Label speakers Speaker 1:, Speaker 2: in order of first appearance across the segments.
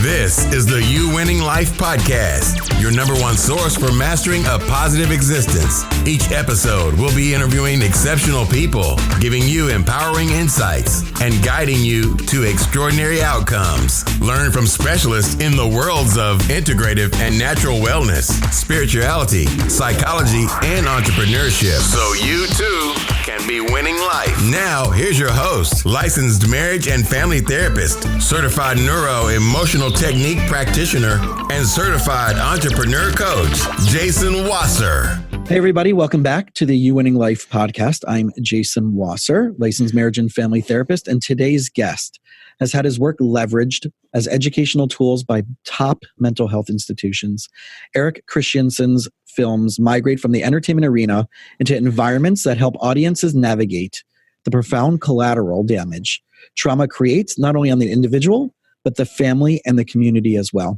Speaker 1: This is the You Winning Life podcast, your number one source for mastering a positive existence. Each episode will be interviewing exceptional people, giving you empowering insights, and guiding you to extraordinary outcomes. Learn from specialists in the worlds of integrative and natural wellness, spirituality, psychology, and entrepreneurship, so you too can be winning life. Now, here's your host, licensed marriage and family therapist, certified neuro-emotional technique practitioner, and certified entrepreneur coach, Jason Wasser.
Speaker 2: Hey, everybody. Welcome back to the You Winning Life podcast. I'm Jason Wasser, licensed marriage and family therapist, and today's guest has had his work leveraged as educational tools by top mental health institutions. Eric Christiansen's films migrate from the entertainment arena into environments that help audiences navigate the profound collateral damage trauma creates, not only on the individual, but the family and the community as well.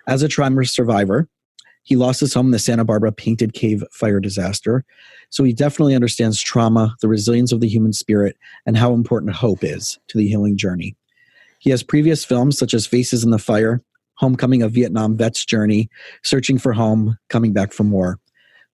Speaker 2: As a trauma survivor, he lost his home in the Santa Barbara Painted Cave fire disaster. So he definitely understands trauma, the resilience of the human spirit, and how important hope is to the healing journey. He has previous films such as Faces in the Fire, Homecoming: A Vietnam Vet's Journey, Searching for Home, Coming Back from War.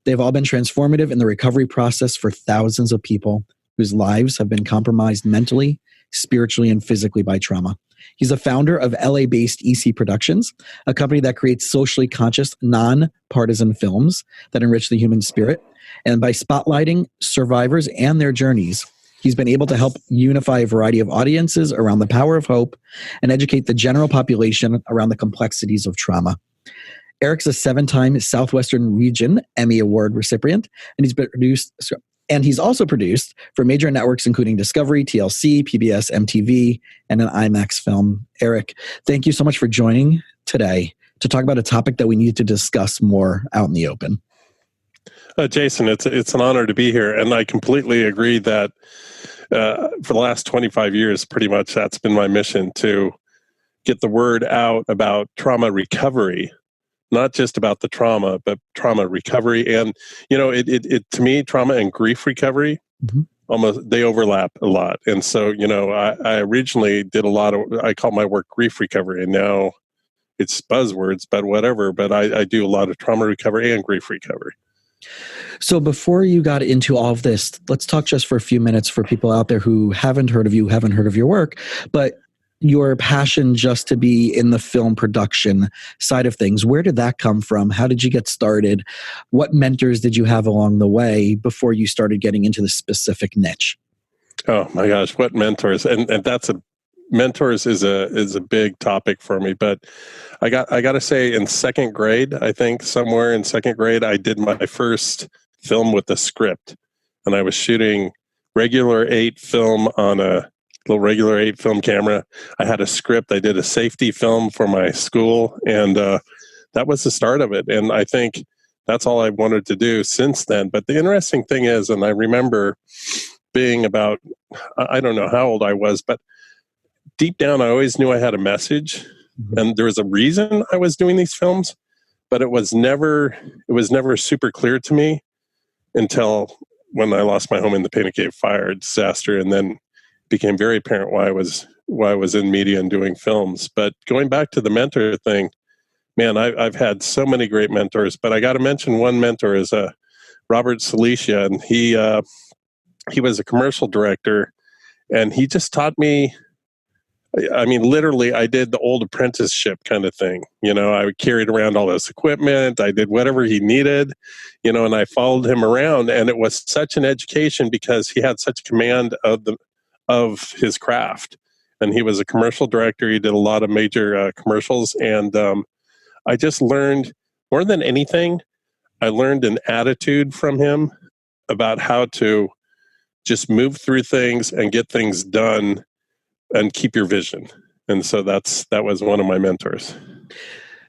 Speaker 2: They've all been transformative in the recovery process for thousands of people whose lives have been compromised mentally, spiritually, and physically by trauma. He's a founder of LA-based EC Productions, a company that creates socially conscious, non-partisan films that enrich the human spirit. And by spotlighting survivors and their journeys, he's been able to help unify a variety of audiences around the power of hope and educate the general population around the complexities of trauma. Eric's a 7-time Southwestern Region Emmy Award recipient, and he's also produced for major networks including Discovery, TLC, PBS, MTV, and an Imax film. Eric, thank you so much for joining today to talk about a topic that we need to discuss more out in the open.
Speaker 3: Jason, it's an honor to be here, and I completely agree that for the last 25 years, pretty much that's been my mission, to get the word out about trauma recovery. Not just about the trauma, but trauma recovery. And, you know, it to me, trauma and grief recovery, almost, they overlap a lot. And so, you know, I originally did a lot of, I call my work grief recovery, and now it's buzzwords, but whatever. But I do a lot of trauma recovery and grief recovery.
Speaker 2: So before you got into all of this, let's talk just for a few minutes for people out there who haven't heard of you, haven't heard of your work, but your passion just to be in the film production side of things. Where did that come from? How did you get started? What mentors did you have along the way before you started getting into the specific niche?
Speaker 3: Oh my gosh, what mentors? And that's mentors is a big topic for me. But I got to say, in second grade, I think somewhere in second grade, I did my first film with a script, and I was shooting regular 8 film on a little regular 8 film camera. I had a script. I did a safety film for my school, and that was the start of it. And I think that's all I wanted to do since then. But the interesting thing is, and I remember being about, I don't know how old I was, but deep down, I always knew I had a message, and there was a reason I was doing these films, but it was never super clear to me until when I lost my home in the Painted Cave fire disaster, and then became very apparent why I was in media and doing films. But going back to the mentor thing, man, I've had so many great mentors, but I got to mention one mentor is Robert Salicia, and he was a commercial director, and he just taught me. I mean, literally, I did the old apprenticeship kind of thing. You know, I carried around all this equipment. I did whatever he needed, you know, and I followed him around. And it was such an education because he had such command of his craft. And he was a commercial director. He did a lot of major commercials. And I just learned, more than anything, I learned an attitude from him about how to just move through things and get things done and keep your vision. And so that was one of my mentors.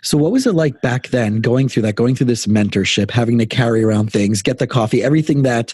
Speaker 2: So what was it like back then, going through this mentorship, having to carry around things, get the coffee, everything that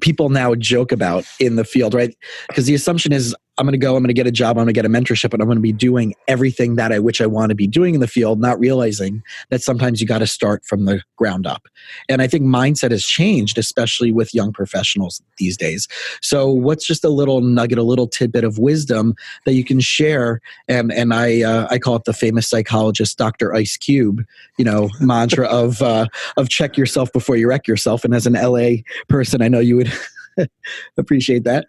Speaker 2: people now joke about in the field, right? Because the assumption is I'm going to get a job, I'm going to get a mentorship, and I'm going to be doing everything that I want to be doing in the field, not realizing that sometimes you got to start from the ground up. And I think mindset has changed, especially with young professionals these days. So what's just a little nugget, a little tidbit of wisdom that you can share? And I call it the famous psychologist, Dr. Ice Cube, mantra of check yourself before you wreck yourself. And as an LA person, I know you would appreciate that.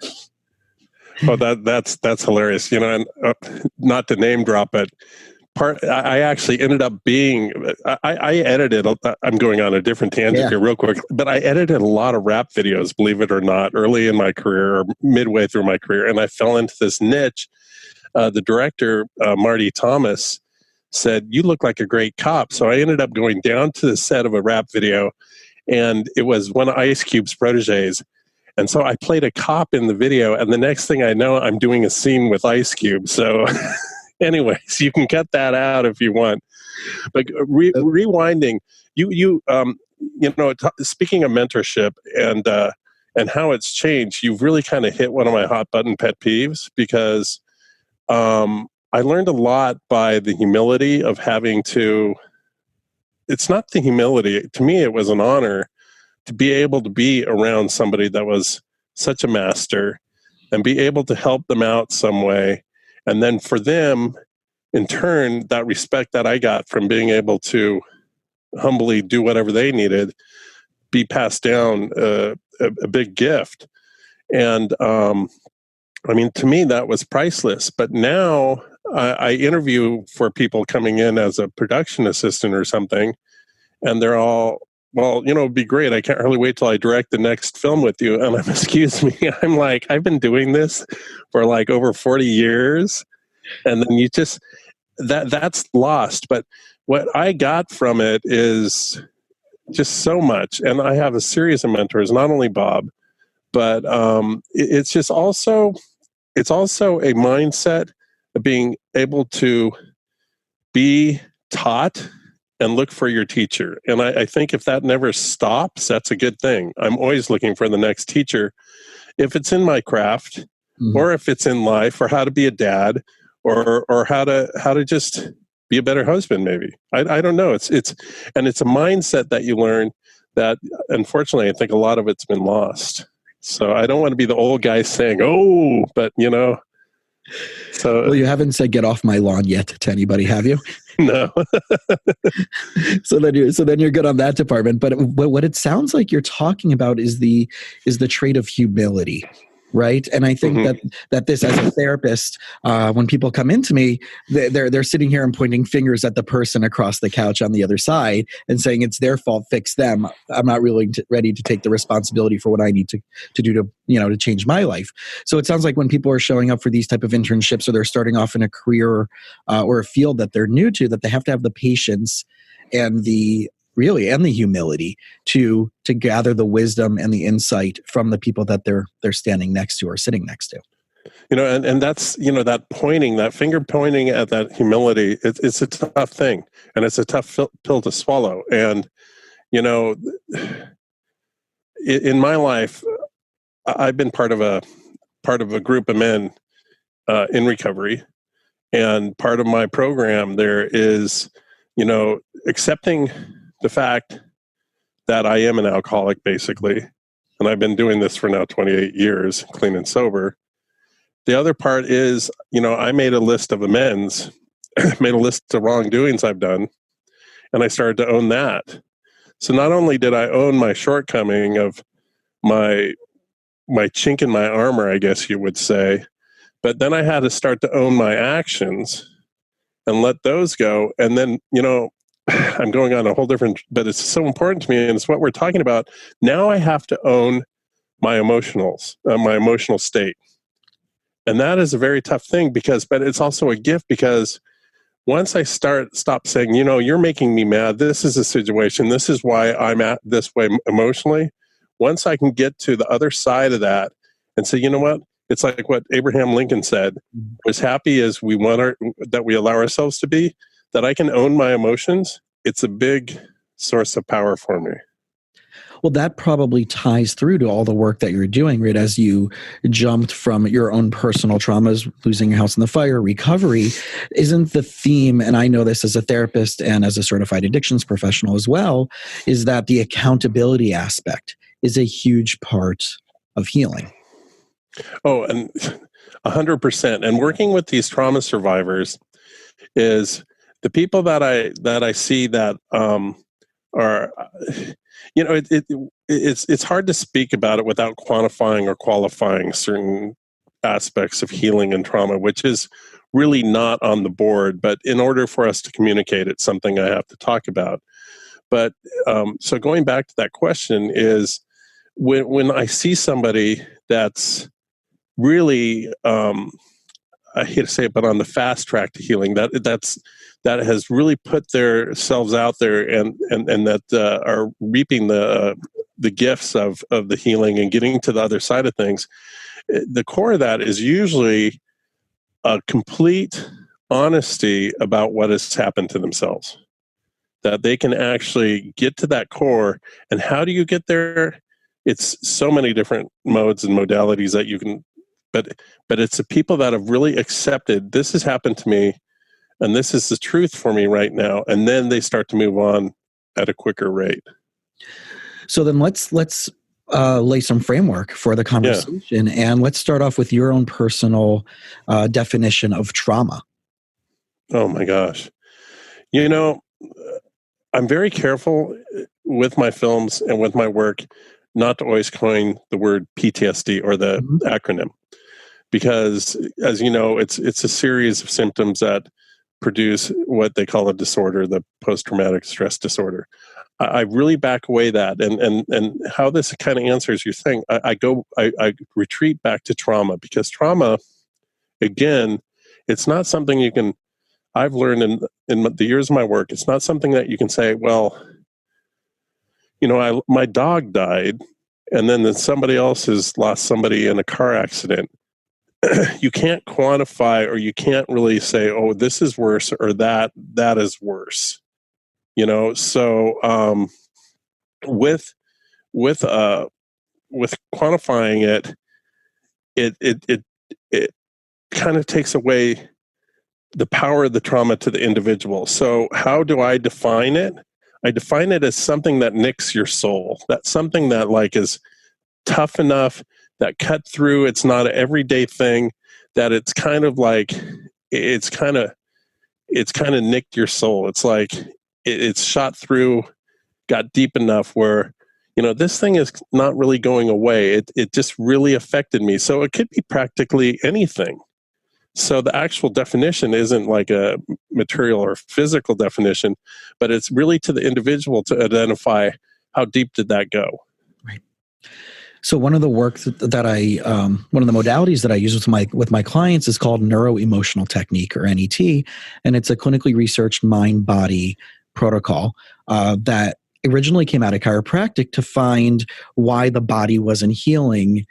Speaker 3: Oh, that's hilarious. And not to name drop it, I actually ended up being, I edited, I'm going on a different tangent here real quick, but I edited a lot of rap videos, believe it or not, early in my career or midway through my career. And I fell into this niche. The director, Marty Thomas, said, "You look like a great cop." So I ended up going down to the set of a rap video, and it was one of Ice Cube's proteges. And so I played a cop in the video, and the next thing I know, I'm doing a scene with Ice Cube. So anyways, you can cut that out if you want. But rewinding, speaking of mentorship and how it's changed, you've really kind of hit one of my hot button pet peeves, because I learned a lot by the humility of having to, it's not the humility, to me it was an honor to be able to be around somebody that was such a master and be able to help them out some way. And then for them, in turn, that respect that I got from being able to humbly do whatever they needed, be passed down a big gift. And to me, that was priceless. But now I interview for people coming in as a production assistant or something, and they're all, "Well, it'd be great. I can't really wait till I direct the next film with you." And I'm, excuse me, I'm like, I've been doing this for like over 40 years. And then you just, that's lost. But what I got from it is just so much. And I have a series of mentors, not only Bob, but it's just also, it's also a mindset of being able to be taught and look for your teacher. And I think if that never stops, that's a good thing. I'm always looking for the next teacher. If it's in my craft, or if it's in life, or how to be a dad, or how to just be a better husband, maybe. I don't know. It's a mindset that you learn that, unfortunately, I think a lot of it's been lost. So I don't want to be the old guy saying, "Oh," but So,
Speaker 2: well, you haven't said "get off my lawn" yet to anybody, have you?
Speaker 3: No.
Speaker 2: So then you're good on that department. But what it sounds like you're talking about is the trait of humility, right? And I think that this, as a therapist, when people come into me, they're sitting here and pointing fingers at the person across the couch on the other side and saying it's their fault, fix them. I'm not really ready to take the responsibility for what I need to do to change my life. So it sounds like when people are showing up for these type of internships, or they're starting off in a career or a field that they're new to, that they have to have the patience and the humility to gather the wisdom and the insight from the people that they're standing next to or sitting next to.
Speaker 3: And that's, that pointing, that finger pointing at that humility, it's a tough thing, and it's a tough pill to swallow. And, in my life, I've been part of a group of men in recovery, and part of my program there is, accepting the fact that I am an alcoholic, basically, and I've been doing this for now 28 years, clean and sober. The other part is, I made a list of amends, made a list of wrongdoings I've done, and I started to own that. So not only did I own my shortcoming of my chink in my armor, I guess you would say, but then I had to start to own my actions and let those go. And then, I'm going on a whole different, but it's so important to me, and it's what we're talking about. Now I have to own my emotional state. And that is a very tough thing, but it's also a gift, because once I stop saying, you're making me mad, this is a situation, this is why I'm at this way emotionally. Once I can get to the other side of that and say, you know what? It's like what Abraham Lincoln said, as happy as we that we allow ourselves to be, that I can own my emotions. It's a big source of power for me.
Speaker 2: Well, that probably ties through to all the work that you're doing, right? As you jumped from your own personal traumas, losing your house in the fire, recovery, isn't the theme, and I know this as a therapist and as a certified addictions professional as well, is that the accountability aspect is a huge part of healing.
Speaker 3: Oh, and 100%. And working with these trauma survivors is the people that I see that are, it's hard to speak about it without quantifying or qualifying certain aspects of healing and trauma, which is really not on the board. But in order for us to communicate, it's something I have to talk about. But so going back to that question is when I see somebody that's really, I hate to say it, but on the fast track to healing, that has really put themselves out there and that are reaping the gifts of the healing and getting to the other side of things. The core of that is usually a complete honesty about what has happened to themselves. That they can actually get to that core. And how do you get there? It's so many different modes and modalities that you can, but it's the people that have really accepted this has happened to me and this is the truth for me right now. And then they start to move on at a quicker rate.
Speaker 2: So then let's lay some framework for the conversation. Yeah. And let's start off with your own personal definition of trauma.
Speaker 3: Oh my gosh. You know, I'm very careful with my films and with my work not to always coin the word PTSD or the acronym, because as you know, it's a series of symptoms that produce what they call a disorder, the post-traumatic stress disorder. I really back away that, and how this kind of answers your thing. I retreat back to trauma, because trauma, again, it's not something you can. I've learned in the years of my work, it's not something that you can say, well, you know, my dog died, and then somebody else has lost somebody in a car accident. You can't quantify, or you can't really say, oh, this is worse, or that is worse. You know, so with quantifying it kind of takes away the power of the trauma to the individual. So how do I define it? I define it as something that nicks your soul. That's something that like is tough enough, that cut through. It's not an everyday thing, that it's kind of like, it's kind of nicked your soul. It's like it's shot through, got deep enough where, you know, this thing is not really going away. It just really affected me. So it could be practically anything. So the actual definition isn't like a material or physical definition, but it's really to the individual to identify how deep did that go.
Speaker 2: Right. So one of the work that I, one of the modalities that I use with my clients is called neuro-emotional technique, or NET, and it's a clinically researched mind-body protocol that originally came out of chiropractic to find why the body wasn't healing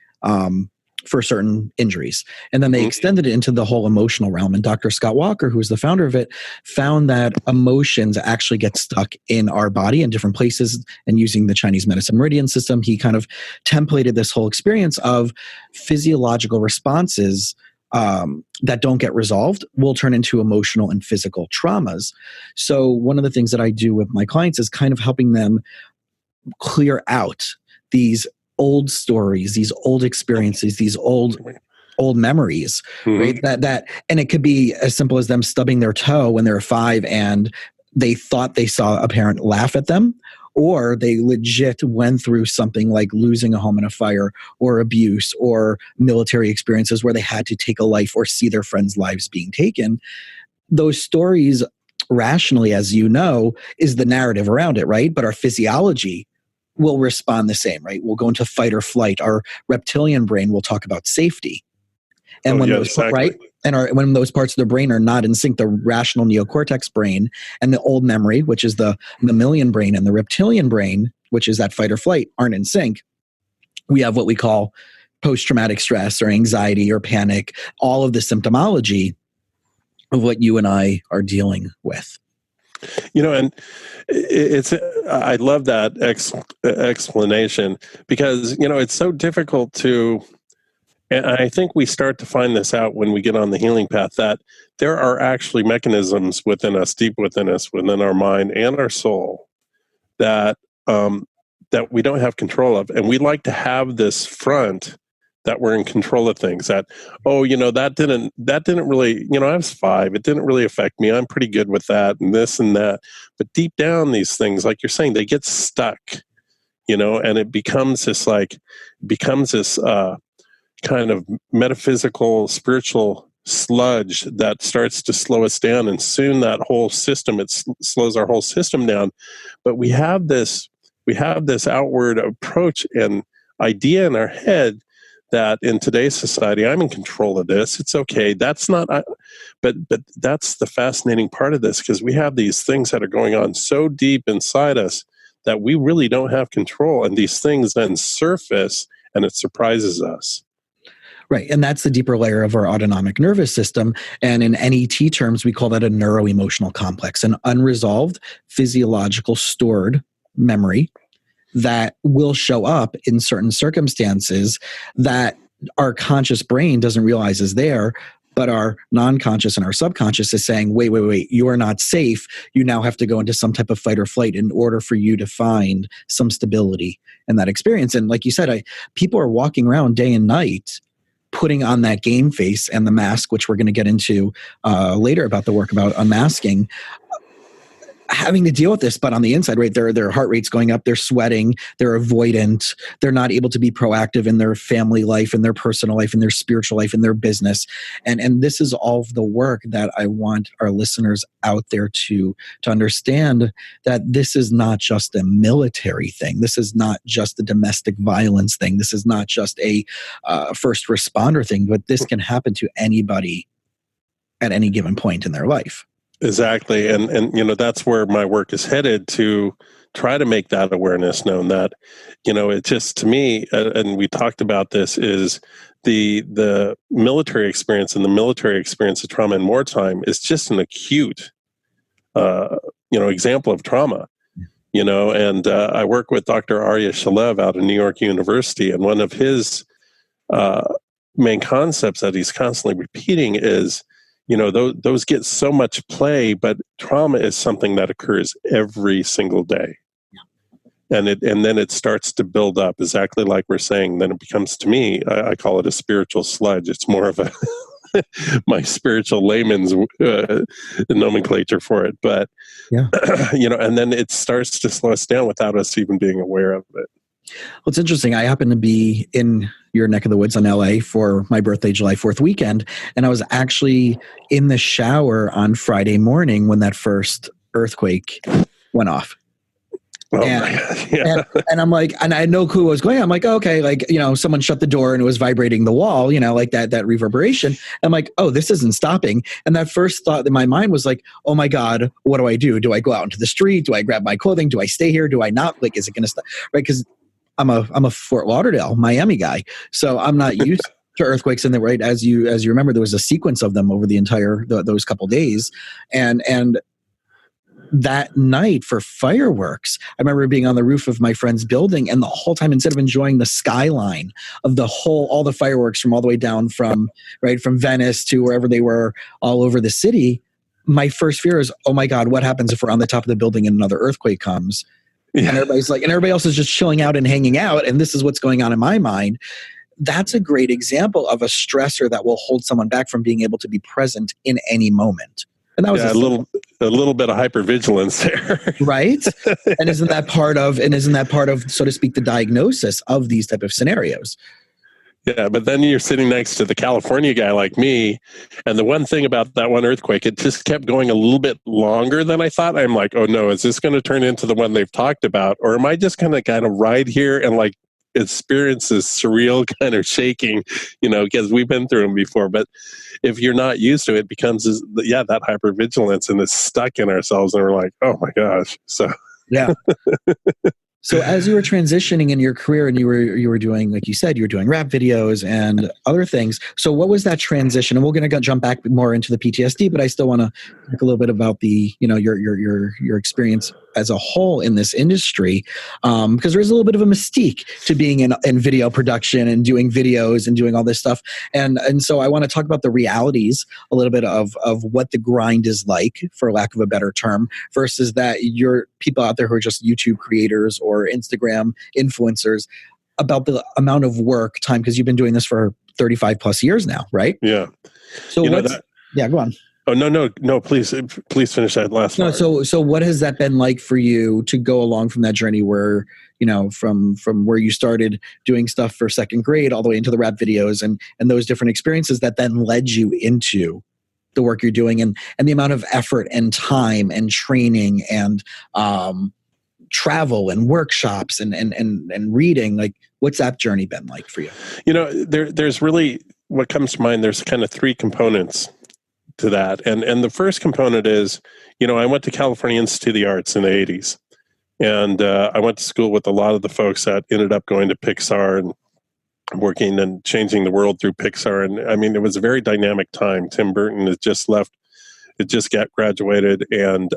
Speaker 2: for certain injuries. And then they extended it into the whole emotional realm. And Dr. Scott Walker, who was the founder of it, found that emotions actually get stuck in our body in different places. And using the Chinese medicine meridian system, he kind of templated this whole experience of physiological responses that don't get resolved will turn into emotional and physical traumas. So one of the things that I do with my clients is kind of helping them clear out these old stories, these old experiences, these old memories, right? That, and it could be as simple as them stubbing their toe when they're 5 and they thought they saw a parent laugh at them, or they legit went through something like losing a home in a fire, or abuse, or military experiences where they had to take a life or see their friends' lives being taken. Those stories, rationally, as you know, is the narrative around it, right? But our physiology will respond the same, right? We'll go into fight or flight. Our reptilian brain will talk about safety. And when those right, and when those parts of the brain are not in sync, the rational neocortex brain and the old memory, which is the mammalian brain, and the reptilian brain, which is that fight or flight, aren't in sync, we have what we call post-traumatic stress or anxiety or panic, all of the symptomology of what you and I are dealing with.
Speaker 3: And I love that explanation because, it's so difficult to, and I think we start to find this out when we get on the healing path, that there are actually mechanisms within us, deep within us, within our mind and our soul, that that we don't have control of. And we like to have this front that we're in control of things, that, that didn't really, I was 5, it didn't really affect me, I'm pretty good with that, and this and that. But deep down, these things, like you're saying, they get stuck, and it becomes this kind of metaphysical, spiritual sludge that starts to slow us down. And soon that whole system, it slows our whole system down. But we have this outward approach and idea in our head that in today's society, I'm in control of this. It's okay. That's not, but that's the fascinating part of this, because we have these things that are going on so deep inside us that we really don't have control. And these things then surface and it surprises us.
Speaker 2: Right. And that's the deeper layer of our autonomic nervous system. And in NET terms, we call that a neuroemotional complex, an unresolved physiological stored memory that will show up in certain circumstances that our conscious brain doesn't realize is there, but our non-conscious and our subconscious is saying, wait, you are not safe. You now have to go into some type of fight or flight in order for you to find some stability in that experience. And like you said, people are walking around day and night putting on that game face and the mask, which we're going to get into later about the work about unmasking, having to deal with this, but on the inside, right, their heart rate's going up, they're sweating, they're avoidant, they're not able to be proactive in their family life, in their personal life, in their spiritual life, in their business. And this is all of the work that I want our listeners out there to understand, that this is not just a military thing. This is not just a domestic violence thing. This is not just a first responder thing, but this can happen to anybody at any given point in their life.
Speaker 3: Exactly. And that's where my work is headed, to try to make that awareness known, that, it just, to me, and we talked about this, is the military experience, and the military experience of trauma in wartime is just an acute, example of trauma, and I work with Dr. Arya Shalev out of New York University, and one of his main concepts that he's constantly repeating is, those get so much play, but trauma is something that occurs every single day. Yeah. And then it starts to build up, exactly like we're saying. Then it becomes, to me, I call it a spiritual sludge. It's more of my spiritual layman's nomenclature for it. But,
Speaker 2: yeah.
Speaker 3: And then it starts to slow us down without us even being aware of it.
Speaker 2: Well, it's interesting. I happened to be in your neck of the woods in LA for my birthday, July 4th weekend. And I was actually in the shower on Friday morning when that first earthquake went off.
Speaker 3: Oh my God. Yeah.
Speaker 2: And I'm like, and I had no clue what was going on. I'm like, okay, someone shut the door and it was vibrating the wall, like that reverberation. I'm like, oh, this isn't stopping. And that first thought in my mind was like, oh my God, what do I do? Do I go out into the street? Do I grab my clothing? Do I stay here? Do I not? Is it going to stop? Right. Because I'm a Fort Lauderdale, Miami guy, so I'm not used to earthquakes. And right, as you remember, there was a sequence of them over the entire those couple days, and that night for fireworks, I remember being on the roof of my friend's building, and the whole time, instead of enjoying the skyline of all the fireworks from all the way down from Venice to wherever they were all over the city, my first fear is, oh my God, what happens if we're on the top of the building and another earthquake comes? Yeah. And everybody else is just chilling out and hanging out. And this is what's going on in my mind. That's a great example of a stressor that will hold someone back from being able to be present in any moment. And that was
Speaker 3: a little bit of hypervigilance there.
Speaker 2: Right. And isn't that part of, so to speak, the diagnosis of these type of scenarios?
Speaker 3: Yeah, but then you're sitting next to the California guy like me, and the one thing about that one earthquake, it just kept going a little bit longer than I thought. I'm like, oh no, is this going to turn into the one they've talked about? Or am I just going to kind of ride here and experience this surreal kind of shaking, because we've been through them before. But if you're not used to it, it becomes, that hypervigilance, and it's stuck in ourselves, and we're like, oh my gosh. So
Speaker 2: yeah. So as you were transitioning in your career and you were doing, like you said, you were doing rap videos and other things. So what was that transition? And we're going to jump back more into the PTSD, but I still want to talk a little bit about the, your experience as a whole in this industry, because there's a little bit of a mystique to being in video production and doing videos and doing all this stuff. And so I want to talk about the realities a little bit of what the grind is like, for lack of a better term, versus that you're people out there who are just YouTube creators or Instagram influencers, about the amount of work time, because you've been doing this for 35 plus years now, right?
Speaker 3: Yeah.
Speaker 2: So yeah, go on.
Speaker 3: Oh, no, please finish that last part.
Speaker 2: So what has that been like for you to go along from that journey where, from where you started doing stuff for second grade all the way into the rap videos and those different experiences that then led you into the work you're doing and the amount of effort and time and training and travel and workshops and reading, like what's that journey been like for you?
Speaker 3: There's really, what comes to mind, there's kind of three components to that. And the first component is, I went to California Institute of the Arts in the 80s. And I went to school with a lot of the folks that ended up going to Pixar and working and changing the world through Pixar. And I mean, it was a very dynamic time. Tim Burton had just left, it just got graduated. And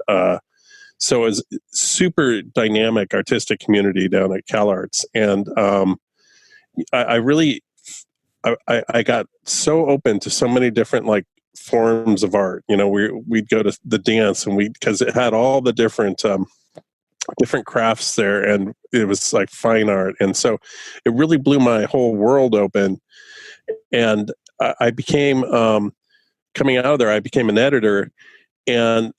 Speaker 3: so it was super dynamic artistic community down at CalArts. And I got so open to so many different forms of art. We'd go to the dance and because it had all the different crafts there, and it was like fine art. And so it really blew my whole world open. And I became, coming out of there, I became an editor, and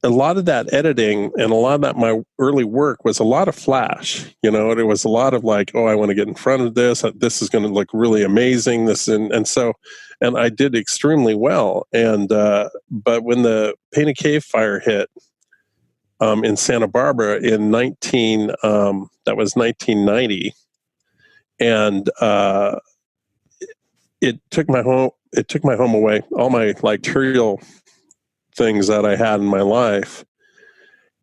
Speaker 3: a lot of that editing and a lot of that, my early work was a lot of flash, and it was a lot of I want to get in front of this. This is going to look really amazing. And I did extremely well. And, but when the Painted Cave fire hit, in Santa Barbara in 1990, and, it took my home away, all my material things that I had in my life.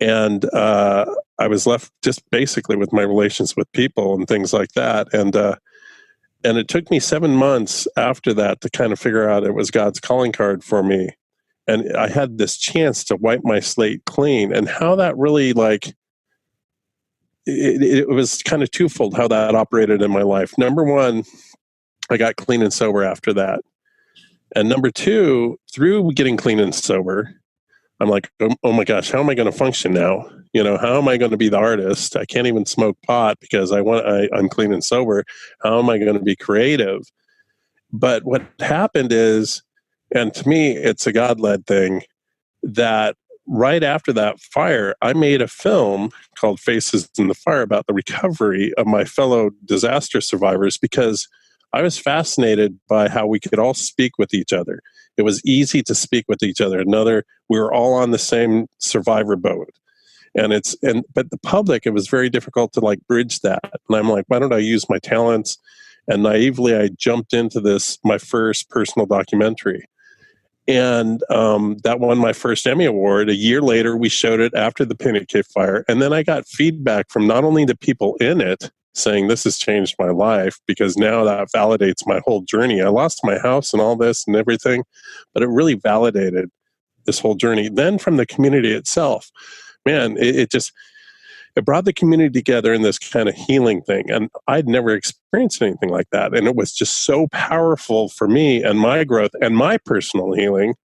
Speaker 3: And I was left just basically with my relations with people and things like that. And it took me 7 months after that to kind of figure out it was God's calling card for me. And I had this chance to wipe my slate clean, and how that really it was kind of twofold how that operated in my life. Number one, I got clean and sober after that. And number two, through getting clean and sober, I'm like, oh my gosh, how am I going to function now? How am I going to be the artist? I can't even smoke pot because I'm clean and sober. How am I going to be creative? But what happened is, and to me, it's a God-led thing, that right after that fire, I made a film called Faces in the Fire about the recovery of my fellow disaster survivors, because I was fascinated by how we could all speak with each other. It was easy to speak with each other. We were all on the same survivor boat. But the public, it was very difficult to bridge that. And I'm like, why don't I use my talents? And naively, I jumped into this, my first personal documentary. And that won my first Emmy Award. A year later, we showed it after the Painted Cave fire. And then I got feedback from not only the people in it saying, this has changed my life, because now that validates my whole journey. I lost my house and all this and everything, but it really validated this whole journey. Then from the community itself, man, it brought the community together in this kind of healing thing. And I'd never experienced anything like that. And it was just so powerful for me and my growth and my personal healing.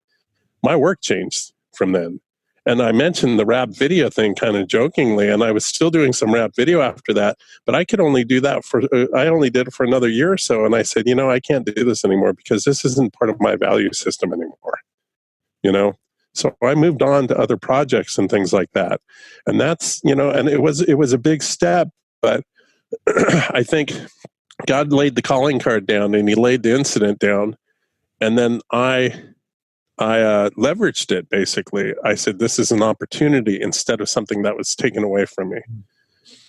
Speaker 3: My work changed from then. And I mentioned the rap video thing kind of jokingly, and I was still doing some rap video after that, but I could only do that I only did it for another year or so. And I said, I can't do this anymore because this isn't part of my value system anymore, So I moved on to other projects and things like that. And that's, and it was a big step, but I think God laid the calling card down and he laid the incident down. And then I leveraged it, basically. I said, this is an opportunity instead of something that was taken away from me.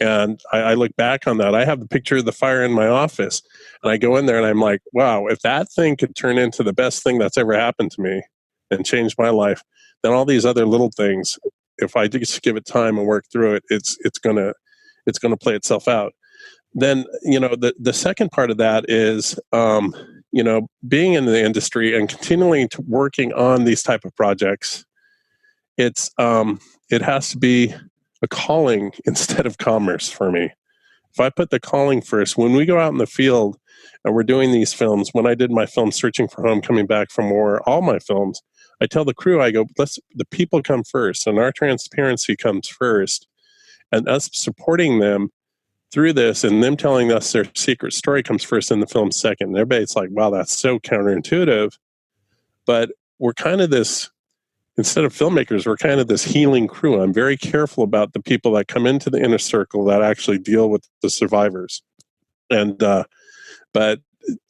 Speaker 3: And I look back on that. I have the picture of the fire in my office, and I go in there and I'm like, wow, if that thing could turn into the best thing that's ever happened to me and change my life, then all these other little things, if I just give it time and work through it, it's going to it's going to play itself out. Then, the second part of that is, being in the industry and continuing to working on these type of projects. It has to be a calling instead of commerce for me. If I put the calling first, when we go out in the field and we're doing these films, when I did my film Searching for Home, Coming Back from War, all my films, I tell the crew, I go, the people come first, and our transparency comes first, and us supporting them through this and them telling us their secret story comes first in the film second. And everybody's like, wow, that's so counterintuitive. But we're kind of this, instead of filmmakers, we're kind of this healing crew. I'm very careful about the people that come into the inner circle that actually deal with the survivors. And, but,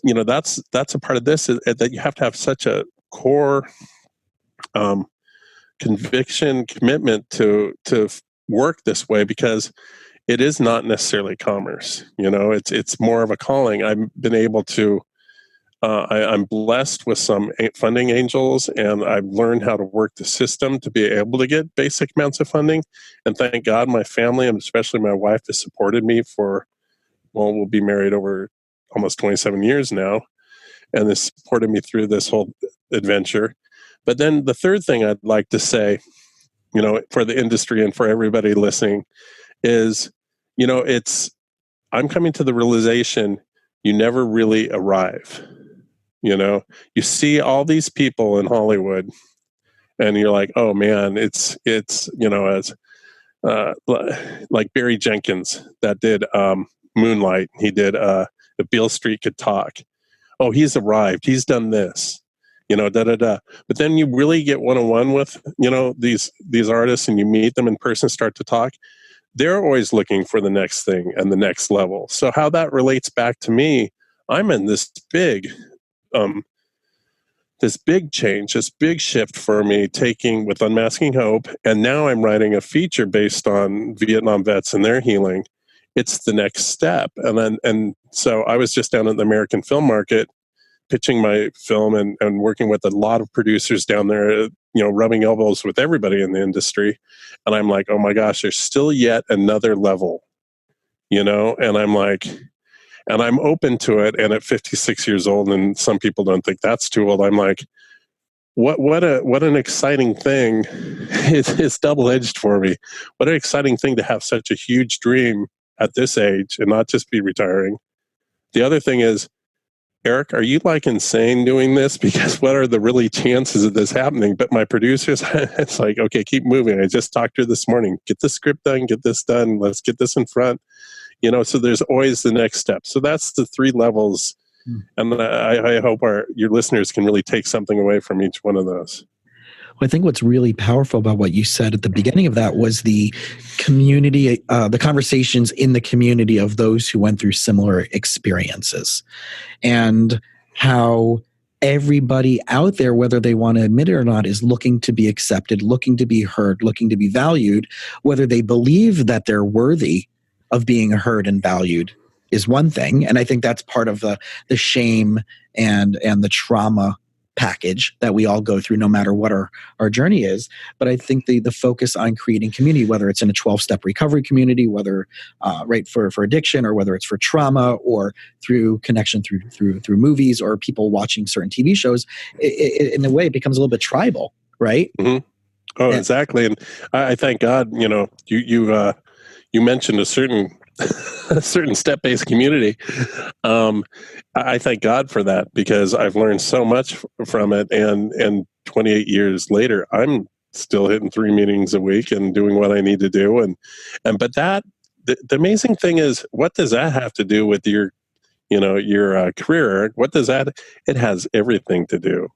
Speaker 3: that's a part of this, is that you have to have such a core conviction, commitment to work this way, because it is not necessarily commerce. It's more of a calling. I've been able to, I'm blessed with some funding angels, and I've learned how to work the system to be able to get basic amounts of funding. And thank God my family, and especially my wife, has supported me we'll be married over almost 27 years now, and has supported me through this whole adventure. But then the third thing I'd like to say, for the industry and for everybody listening, is, I'm coming to the realization you never really arrive. You see all these people in Hollywood and you're like, oh man, it's as like Barry Jenkins that did Moonlight. He did If Beale Street Could Talk. Oh, he's arrived. He's done this. Da da da. But then you really get one-on-one with these artists, and you meet them in person, start to talk. They're always looking for the next thing and the next level. So how that relates back to me, I'm in this big change, this big shift for me, taking with Unmasking Hope, and now I'm writing a feature based on Vietnam vets and their healing. It's the next step. And so I was just down at the American Film Market pitching my film and working with a lot of producers down there, rubbing elbows with everybody in the industry. And I'm like, oh my gosh, there's still yet another level, and I'm like, and I'm open to it. And at 56 years old, and some people don't think that's too old, I'm like, what an exciting thing. It's double-edged for me. What an exciting thing to have such a huge dream at this age and not just be retiring. The other thing is, Eric, are you like insane doing this? Because what are the really chances of this happening? But my producers, it's like, okay, keep moving. I just talked to her this morning. Get the script done, get this done. Let's get this in front. So there's always the next step. So that's the three levels. And I hope your listeners can really take something away from each one of those.
Speaker 2: Well, I think what's really powerful about what you said at the beginning of that was the community, the conversations in the community of those who went through similar experiences, and how everybody out there, whether they want to admit it or not, is looking to be accepted, looking to be heard, looking to be valued. Whether they believe that they're worthy of being heard and valued is one thing. And I think that's part of the shame and the trauma package that we all go through, no matter what our journey is. But I think the focus on creating community, whether it's in a 12-step recovery community, whether for addiction, or whether it's for trauma, or through connection through movies, or people watching certain TV shows, in a way it becomes a little bit tribal, right?
Speaker 3: Mm-hmm. Oh, exactly. And I thank God, you mentioned a certain step-based community. I thank God for that, because I've learned so much from it. And 28 years later, I'm still hitting 3 meetings a week and doing what I need to do. But the amazing thing is, what does that have to do with your career? What does that? It has everything to do,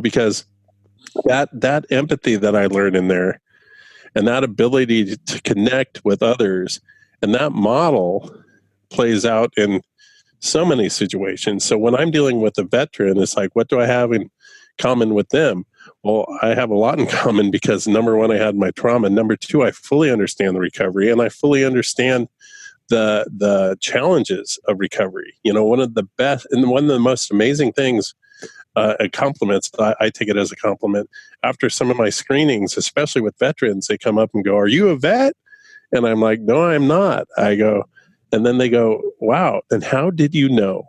Speaker 3: because that empathy that I learned in there, and that ability to connect with others, and that model plays out in so many situations. So when I'm dealing with a veteran, it's like, what do I have in common with them? Well, I have a lot in common, because number one, I had my trauma. Number two, I fully understand the recovery, and I fully understand the challenges of recovery. One of the best and one of the most amazing things, compliments, I take it as a compliment. After some of my screenings, especially with veterans, they come up and go, "Are you a vet?" And I'm like, no, I'm not. I go, and then they go, wow, and how did you know?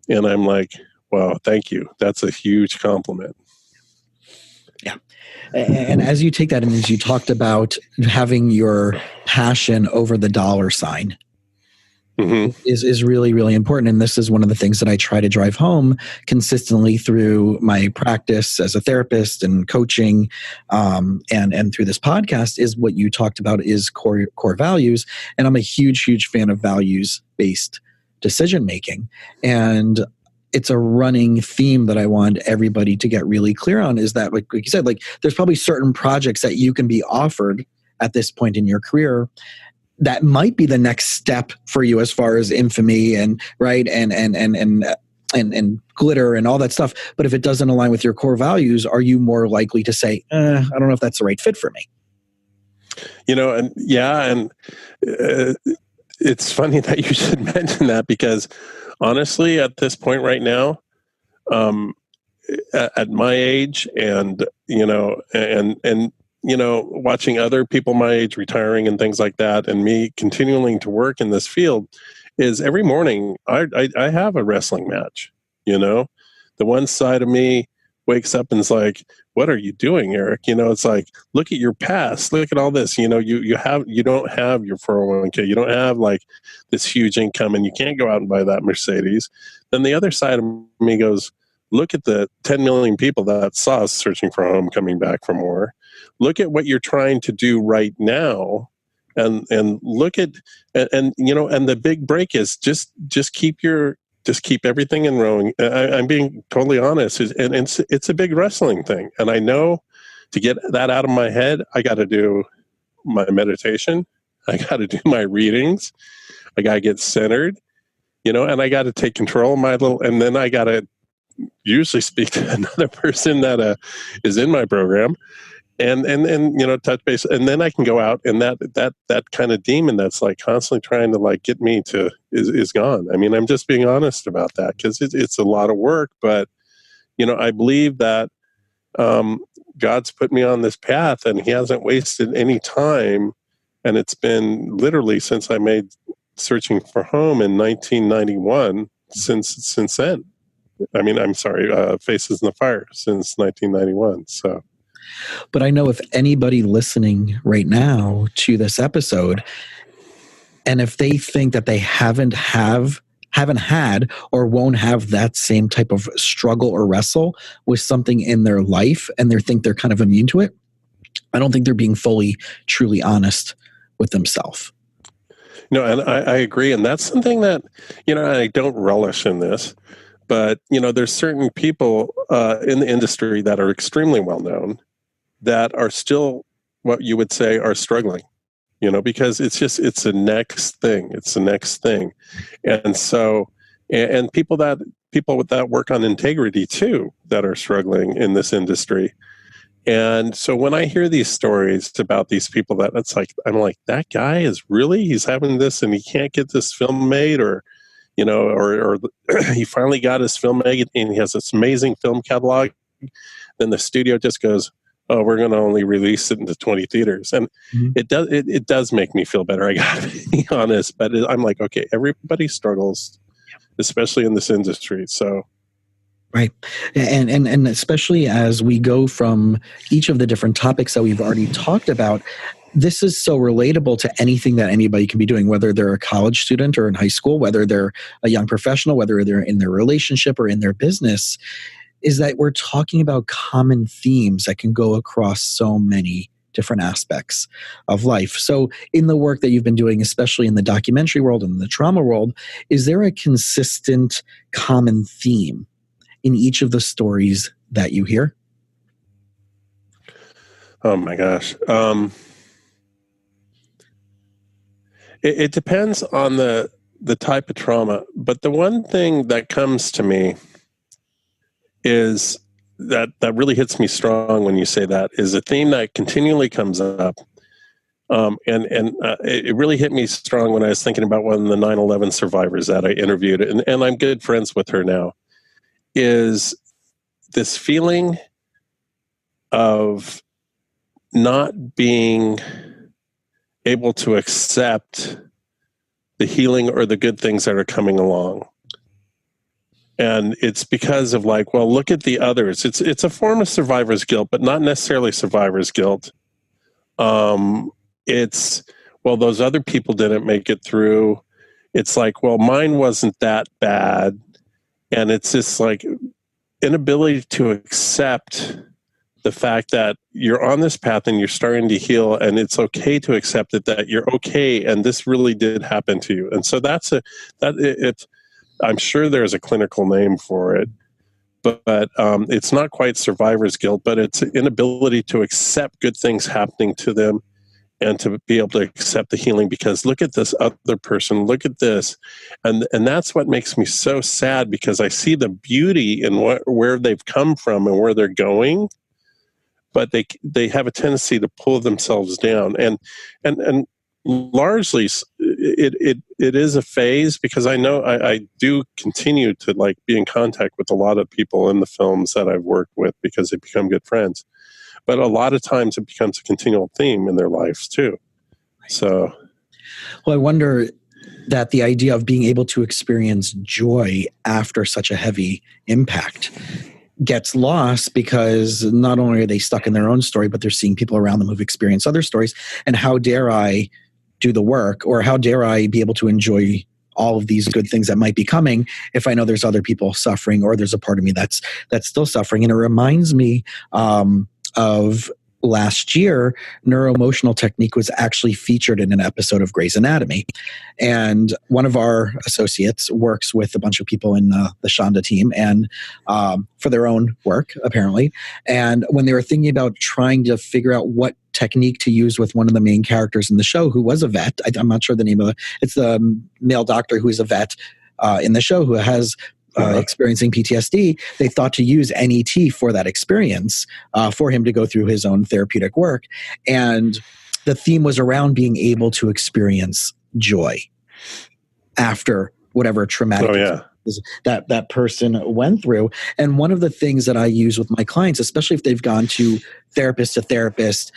Speaker 3: And I'm like, well, thank you. That's a huge compliment.
Speaker 2: Yeah. And as you take that, and as you talked about having your passion over the dollar sign, is really, really important. And this is one of the things that I try to drive home consistently through my practice as a therapist and coaching, and through this podcast, is what you talked about is core values. And I'm a huge fan of values-based decision making. And it's a running theme that I want everybody to get really clear on, is that, like you said, like there's probably certain projects that you can be offered at this point in your career that might be the next step for you as far as infamy and right and glitter and all that stuff. But if it doesn't align with your core values, are you more likely to say, I don't know if that's the right fit for me?
Speaker 3: It's funny that you should mention that, because honestly, at this point right now, at my age, and watching other people my age retiring and things like that, and me continuing to work in this field, is every morning I have a wrestling match. The one side of me wakes up and is like, what are you doing, Eric? It's like, look at your past, look at all this, you don't have your 401k, you don't have like this huge income, and you can't go out and buy that Mercedes. Then the other side of me goes, look at the 10 million people that saw us searching for a home coming back from war. Look at what you're trying to do right now, and look at, and the big break is just keep everything in rowing. I'm being totally honest, and it's a big wrestling thing. And I know to get that out of my head, I got to do my meditation, I got to do my readings, I got to get centered, and I got to take control of my and then I got to usually speak to another person that is in my program, and touch base, and then I can go out, and that kind of demon that's like constantly trying to like get me to is gone. I mean, I'm just being honest about that, because it's a lot of work, but I believe that God's put me on this path, and He hasn't wasted any time, and it's been literally since I made Searching for Home in 1991. Since then, I mean, I'm sorry, Faces in the Fire since 1991. So.
Speaker 2: But I know if anybody listening right now to this episode, and if they think that they haven't had or won't have that same type of struggle or wrestle with something in their life, and they think they're kind of immune to it, I don't think they're being fully, truly honest with themselves.
Speaker 3: No, and I agree. And that's something that, I don't relish in this, but, there's certain people in the industry that are extremely well known that are still what you would say are struggling, because it's the next thing. It's the next thing. And so, and people with that work on integrity too, that are struggling in this industry. And so when I hear these stories about these people I'm like, that guy he's having this and he can't get this film made, or he finally got his film made and he has this amazing film catalog. Then the studio just goes, oh, we're going to only release it into 20 theaters. And it does make me feel better, I got to be honest. But I'm like, okay, everybody struggles, especially in this industry. So.
Speaker 2: Right. And especially as we go from each of the different topics that we've already talked about, this is so relatable to anything that anybody can be doing, whether they're a college student or in high school, whether they're a young professional, whether they're in their relationship or in their business, is that we're talking about common themes that can go across so many different aspects of life. So in the work that you've been doing, especially in the documentary world and the trauma world, is there a consistent common theme in each of the stories that you hear?
Speaker 3: Oh my gosh. It depends on the type of trauma. But the one thing that comes to me is that really hits me strong when you say that, is a theme that continually comes up. It really hit me strong when I was thinking about one of the 9/11 survivors that I interviewed, and I'm good friends with her now, is this feeling of not being able to accept the healing or the good things that are coming along. And it's because of like, well, look at the others. It's a form of survivor's guilt, but not necessarily survivor's guilt. It's, well, those other people didn't make it through. It's like, well, mine wasn't that bad. And it's this like inability to accept the fact that you're on this path and you're starting to heal, and it's okay to accept it, that you're okay, and this really did happen to you. And so I'm sure there's a clinical name for it, but it's not quite survivor's guilt, but it's an inability to accept good things happening to them and to be able to accept the healing, because look at this other person, look at this. And that's what makes me so sad, because I see the beauty in where they've come from and where they're going, but they have a tendency to pull themselves down. And largely it is a phase, because I know I do continue to like be in contact with a lot of people in the films that I've worked with, because they become good friends. But a lot of times it becomes a continual theme in their lives too. So,
Speaker 2: well, I wonder that the idea of being able to experience joy after such a heavy impact gets lost, because not only are they stuck in their own story, but they're seeing people around them who've experienced other stories. And how dare I do the work, or how dare I be able to enjoy all of these good things that might be coming if I know there's other people suffering, or there's a part of me that's still suffering. And it reminds me of last year, neuroemotional technique was actually featured in an episode of Grey's Anatomy. And one of our associates works with a bunch of people in the Shonda team, and for their own work, apparently. And when they were thinking about trying to figure out what technique to use with one of the main characters in the show, who was a vet, I'm not sure the name of it, it's the male doctor who is a vet in the show, who has experiencing PTSD, they thought to use NET for that experience, for him to go through his own therapeutic work. And the theme was around being able to experience joy after whatever traumatic that person went through. And one of the things that I use with my clients, especially if they've gone to therapist,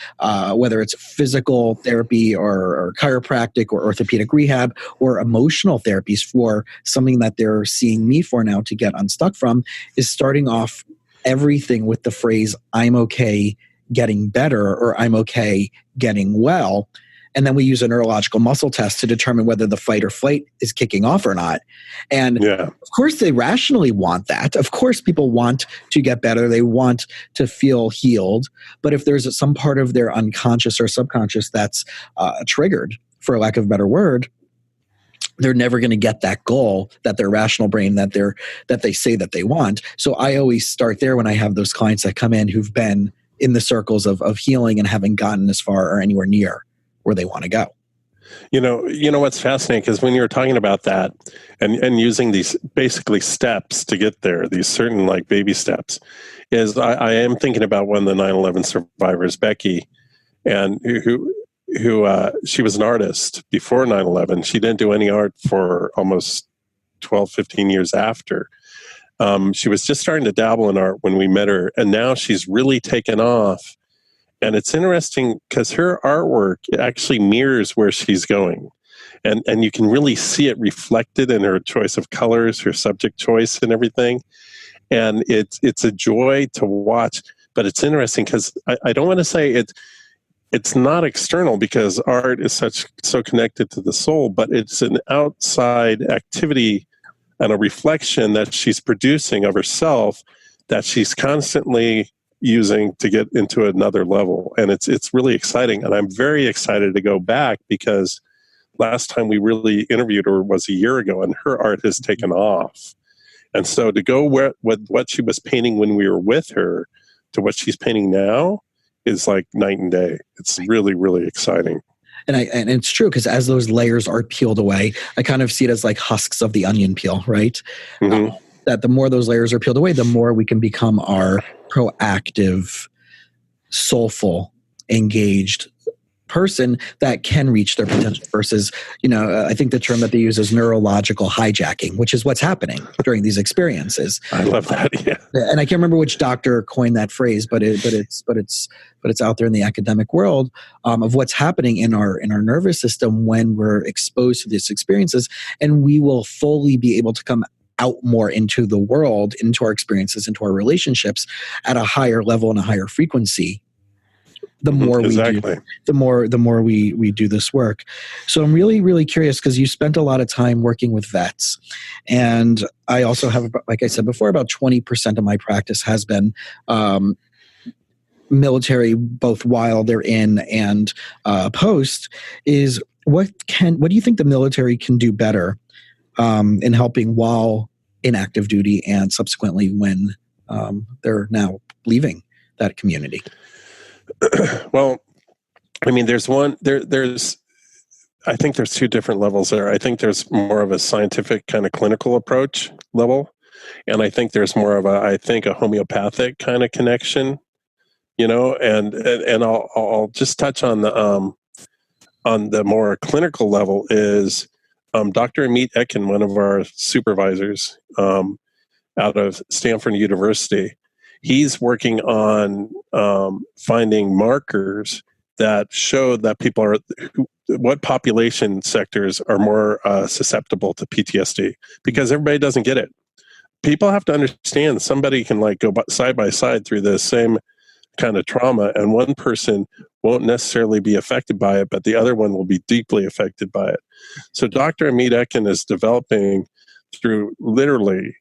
Speaker 2: whether it's physical therapy or chiropractic or orthopedic rehab or emotional therapies for something that they're seeing me for now to get unstuck from, is starting off everything with the phrase, I'm okay getting better, or I'm okay getting well. And then we use a neurological muscle test to determine whether the fight or flight is kicking off or not. And of course, they rationally want that. Of course, people want to get better. They want to feel healed. But if there's some part of their unconscious or subconscious that's triggered, for lack of a better word, they're never going to get that goal that their rational brain that they say that they want. So I always start there when I have those clients that come in who've been in the circles of healing and haven't gotten as far or anywhere near where they want to go.
Speaker 3: You know what's fascinating, because when you were talking about that and using these basically steps to get there, these certain like baby steps, is I am thinking about one of the 9/11 survivors, Becky, and who she was an artist before 9/11. She didn't do any art for almost 12, 15 years after. She was just starting to dabble in art when we met her, and now she's really taken off. And it's interesting because her artwork actually mirrors where she's going. And you can really see it reflected in her choice of colors, her subject choice and everything. And it's a joy to watch. But it's interesting because I don't want to say it's not external, because art is so connected to the soul, but it's an outside activity and a reflection that she's producing of herself that she's constantly using to get into another level. And it's really exciting. And I'm very excited to go back, because last time we really interviewed her was a year ago, and her art has taken off. And so to go with what she was painting when we were with her to what she's painting now is like night and day. It's really, really exciting.
Speaker 2: And it's true, because as those layers are peeled away, I kind of see it as like husks of the onion peel, right? Mm-hmm. That the more those layers are peeled away, the more we can become our proactive, soulful, engaged person that can reach their potential versus, I think the term that they use is neurological hijacking, which is what's happening during these experiences.
Speaker 3: I love that. Yeah.
Speaker 2: And I can't remember which doctor coined that phrase, but it's out there in the academic world of what's happening in our nervous system when we're exposed to these experiences, and we will fully be able to come out more into the world, into our experiences, into our relationships at a higher level and a higher frequency. The more we do, the more we do this work. So I'm really, really curious because you spent a lot of time working with vets, and I also have, like I said before, about 20% of my practice has been military, both while they're in and post. Is what do you think the military can do better in helping while in active duty and subsequently when they're now leaving that community?
Speaker 3: Well, I mean, there's I think there's two different levels there. I think there's more of a scientific kind of clinical approach level. And I think there's more of a homeopathic kind of connection, and I'll just touch on the more clinical level is Dr. Amit Ekin, one of our supervisors out of Stanford University. He's working on finding markers that show that what population sectors are more susceptible to PTSD, because everybody doesn't get it. People have to understand somebody can go side by side through the same kind of trauma, and one person won't necessarily be affected by it, but the other one will be deeply affected by it. So Dr. Amit Ekin is developing through literally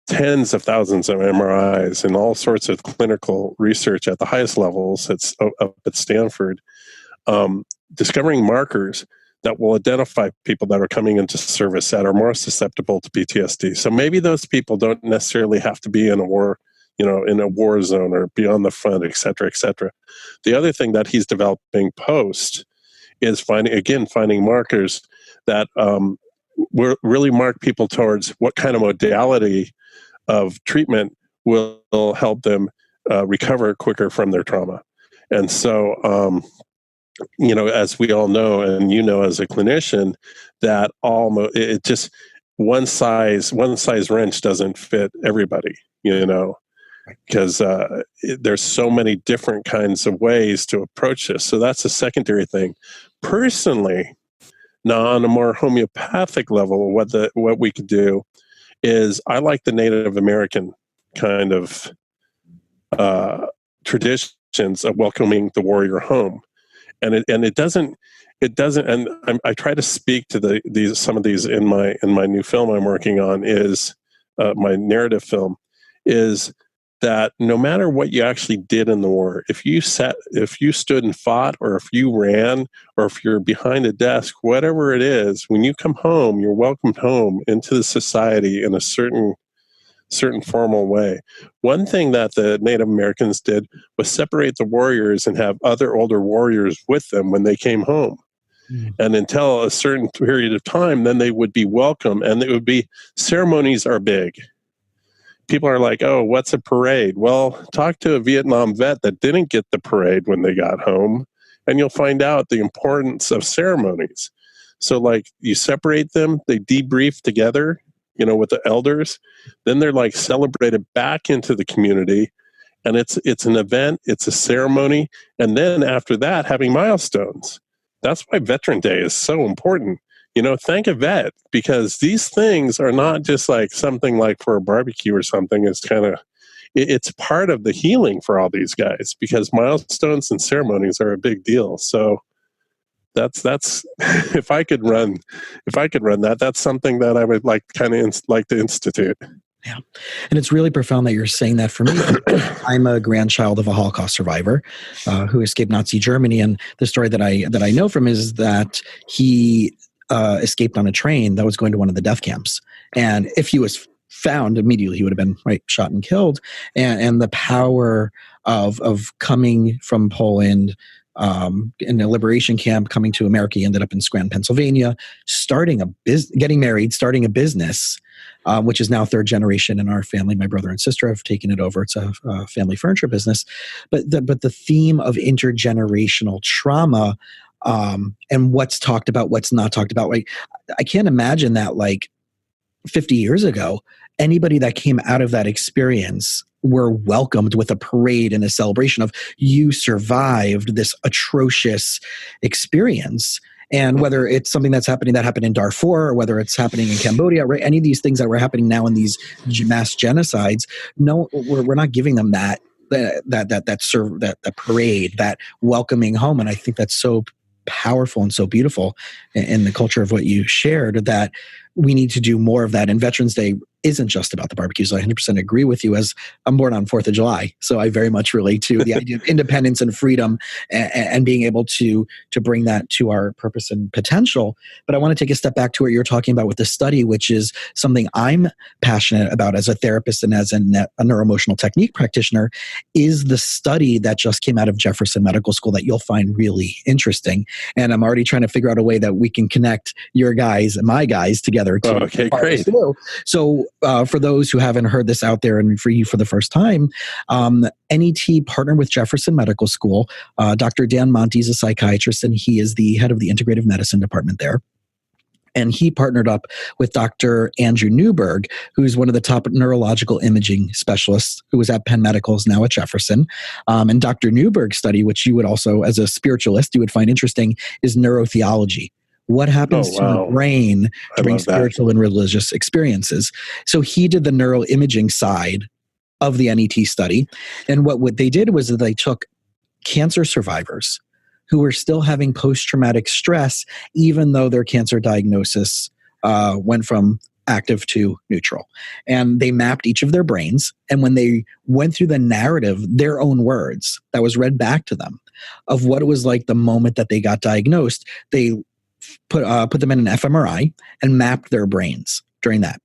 Speaker 3: tens of thousands of MRIs and all sorts of clinical research at the highest levels up at Stanford, discovering markers that will identify people that are coming into service that are more susceptible to PTSD. So maybe those people don't necessarily have to be in a war, in a war zone or be on the front, et cetera, et cetera. The other thing that he's developing post is finding markers that will really mark people towards what kind of modality of treatment will help them recover quicker from their trauma. And so, as we all know, and as a clinician, that it just one size wrench doesn't fit everybody, because there's so many different kinds of ways to approach this. So that's a secondary thing. Personally, now on a more homeopathic level, what we could do is I like the Native American kind of traditions of welcoming the warrior home, and it doesn't. And I try to speak to some of these in my new film I'm working on, is my narrative film, is that no matter what you actually did in the war, if you stood and fought, or if you ran, or if you're behind a desk, whatever it is, when you come home, you're welcomed home into the society in a certain formal way. One thing that the Native Americans did was separate the warriors and have other older warriors with them when they came home. And until a certain period of time, then they would be welcome, and ceremonies are big. People are like, oh, what's a parade? Well, talk to a Vietnam vet that didn't get the parade when they got home, and you'll find out the importance of ceremonies. So you separate them, they debrief together, with the elders, then they're celebrated back into the community, and it's an event, it's a ceremony, and then after that, having milestones. That's why Veteran Day is so important. Thank a vet, because these things are not just something for a barbecue or something. It's it's part of the healing for all these guys, because milestones and ceremonies are a big deal. So that's if I could run that, that's something that I would like to institute.
Speaker 2: Yeah. And it's really profound that you're saying that. For me, I'm a grandchild of a Holocaust survivor who escaped Nazi Germany. And the story that I know from is that he escaped on a train that was going to one of the death camps. And if he was found immediately, he would have been shot and killed. And the power of coming from Poland in a liberation camp, coming to America, he ended up in Scranton, Pennsylvania, getting married, starting a business, which is now third generation in our family. My brother and sister have taken it over. It's a family furniture business. But the theme of intergenerational trauma and what's talked about, what's not talked about. Like, I can't imagine that like 50 years ago, anybody that came out of that experience were welcomed with a parade and a celebration of you survived this atrocious experience. And whether it's something that happened in Darfur, or whether it's happening in Cambodia, right? Any of these things that were happening now in these mass genocides, no, we're not giving them that parade, that welcoming home. And I think that's so powerful and so beautiful in the culture of what you shared, that we need to do more of that. And Veterans Day isn't just about the barbecues. I 100% agree with you, as I'm born on 4th of July. So I very much relate to the idea of independence and freedom and being able to bring that to our purpose and potential. But I want to take a step back to what you're talking about with the study, which is something I'm passionate about as a therapist and as a neuroemotional technique practitioner, is the study that just came out of Jefferson Medical School that you'll find really interesting. And I'm already trying to figure out a way that we can connect your guys and my guys together.
Speaker 3: Okay, great.
Speaker 2: So for those who haven't heard this out there, and for you for the first time, NET partnered with Jefferson Medical School. Dr. Dan Monti is a psychiatrist, and he is the head of the integrative medicine department there. And he partnered up with Dr. Andrew Newberg, who's one of the top neurological imaging specialists, who was at Penn Medical, is now at Jefferson. And Dr. Newberg's study, which you would also, as a spiritualist, you would find interesting, is neurotheology. What happens to the brain during spiritual and religious experiences? So he did the neuroimaging side of the NET study. And what they did was that they took cancer survivors who were still having post-traumatic stress, even though their cancer diagnosis went from active to neutral. And they mapped each of their brains. And when they went through the narrative, their own words that was read back to them of what it was like the moment that they got diagnosed, they put them in an fMRI and mapped their brains during that.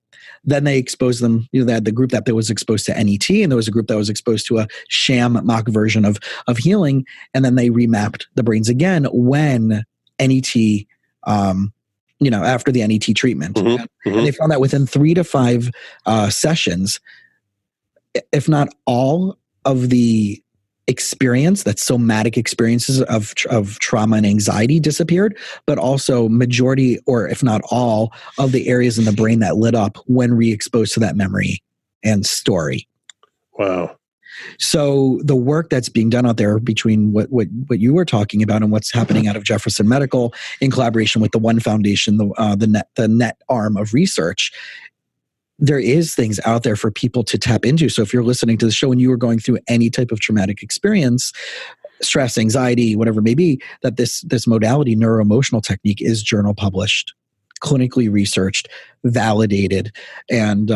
Speaker 2: Then they exposed them, they had the group that was exposed to NET, and there was a group that was exposed to a sham mock version of healing. And then they remapped the brains again when NET, after the NET treatment. And they found that within 3 to 5 sessions, if not all of the experience, that somatic experiences of trauma and anxiety disappeared, but also majority, or if not all, of the areas in the brain that lit up when re-exposed to that memory and story.
Speaker 3: Wow.
Speaker 2: So the work that's being done out there between what you were talking about and what's happening out of Jefferson Medical in collaboration with the One Foundation, the net arm of research, there is things out there for people to tap into. So if you're listening to the show and you are going through any type of traumatic experience, stress, anxiety, whatever it may be, that this modality, neuroemotional technique, is journal published, clinically researched, validated, and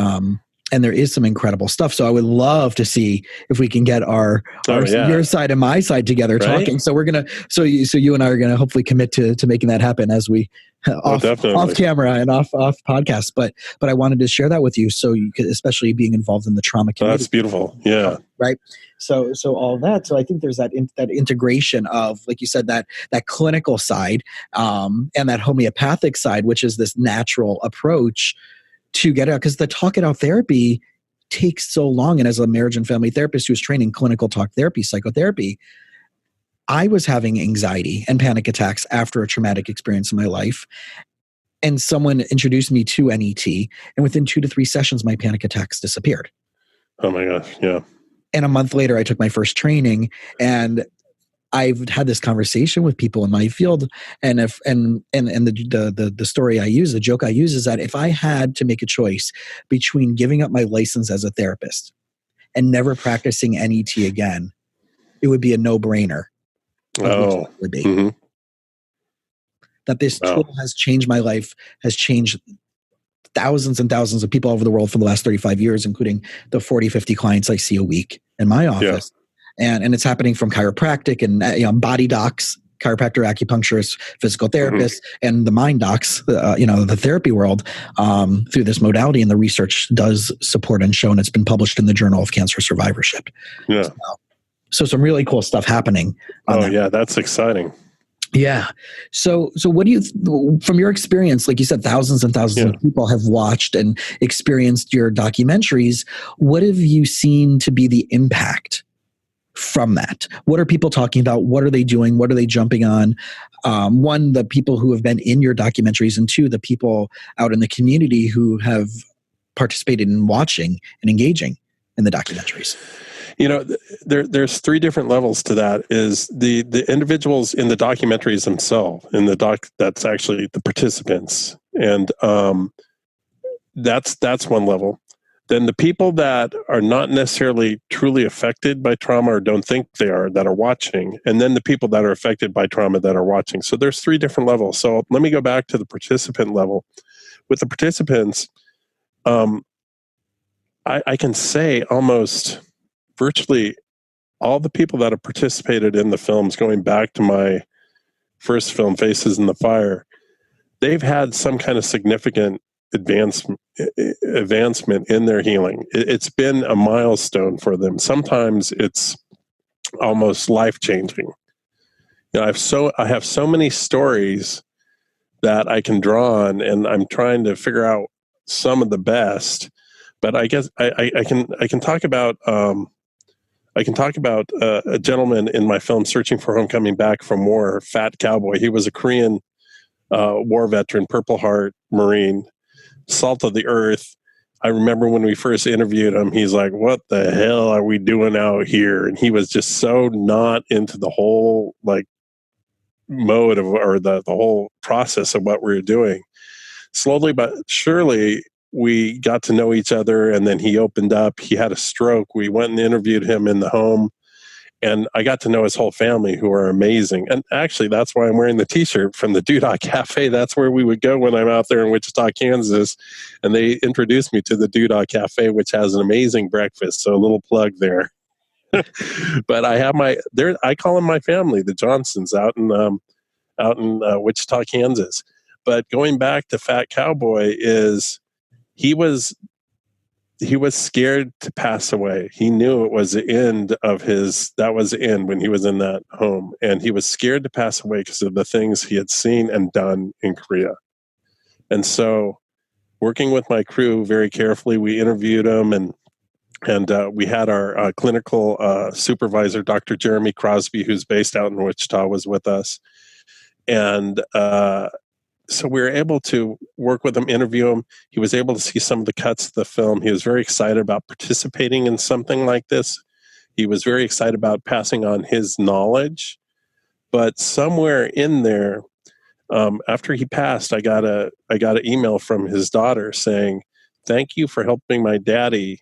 Speaker 2: there is some incredible stuff. So I would love to see if we can get your side and my side together talking. So so you and I are going to hopefully commit to making that happen as we off camera and off podcast. But I wanted to share that with you, so you could, especially being involved in the trauma community.
Speaker 3: That's beautiful. Yeah.
Speaker 2: Right. So all that. So I think there's that integration of, like you said, that clinical side and that homeopathic side, which is this natural approach to get out, because the talk it out therapy takes so long. And as a marriage and family therapist who's trained in clinical talk therapy, psychotherapy, I was having anxiety and panic attacks after a traumatic experience in my life. And someone introduced me to NET, and within 2 to 3 sessions, my panic attacks disappeared.
Speaker 3: Oh my gosh. Yeah.
Speaker 2: And a month later, I took my first training, and I've had this conversation with people in my field, and the story I use, the joke I use, is that if I had to make a choice between giving up my license as a therapist and never practicing NET again, it would be a no-brainer.
Speaker 3: Oh,
Speaker 2: would be. That this tool has changed my life, has changed thousands and thousands of people over the world for the last 35 years, including the 40, 50 clients I see a week in my office. Yeah. And it's happening from chiropractic and body docs, chiropractor, acupuncturist, physical therapist, and the mind docs, the therapy world through this modality. And the research does support and show, and it's been published in the Journal of Cancer Survivorship.
Speaker 3: Yeah.
Speaker 2: So some really cool stuff happening.
Speaker 3: That's exciting.
Speaker 2: Yeah. So what do you, from your experience, like you said, thousands and thousands of people have watched and experienced your documentaries. What have you seen to be the impact from that? What are people talking about? What are they doing? What are they jumping on? One, the people who have been in your documentaries, and two, the people out in the community who have participated in watching and engaging in the documentaries.
Speaker 3: There's three different levels to that. Is the individuals in the documentaries themselves, that's actually the participants, and that's one level. Then the people that are not necessarily truly affected by trauma or don't think they are, that are watching, and then the people that are affected by trauma that are watching. So there's three different levels. So let me go back to the participant level. With the participants, I can say almost virtually all the people that have participated in the films, going back to my first film, Faces in the Fire, they've had some kind of significant advancement in their healing. It's been a milestone for them. Sometimes it's almost life-changing. I have so many stories that I can draw on, and I'm trying to figure out some of the best. But I guess I can talk about a gentleman in my film, Searching for Home, Coming Back from War, Fat Cowboy. He was a Korean war veteran, Purple Heart Marine, salt of the earth. I remember when we first interviewed him, he's like, "What the hell are we doing out here?" And he was just so not into the whole mode of, or the whole process of what we were doing. Slowly but surely, we got to know each other, and then he opened up. He had a stroke. We went and interviewed him in the home, and I got to know his whole family, who are amazing. And actually, that's why I'm wearing the T-shirt from the Doodah Cafe. That's where we would go when I'm out there in Wichita, Kansas. And they introduced me to the Doodah Cafe, which has an amazing breakfast. So a little plug there. But I have I call them my family, the Johnsons, out in Wichita, Kansas. But going back to Fat Cowboy, he was scared to pass away. He knew it was the end of that was the end when he was in that home. And he was scared to pass away because of the things he had seen and done in Korea. And so, working with my crew very carefully, we interviewed him, and we had our clinical supervisor, Dr. Jeremy Crosby, who's based out in Wichita, was with us. And so we were able to work with him, interview him. He was able to see some of the cuts of the film. He was very excited about participating in something like this. He was very excited about passing on his knowledge. But somewhere in there, after he passed, I got an email from his daughter saying, "Thank you for helping my daddy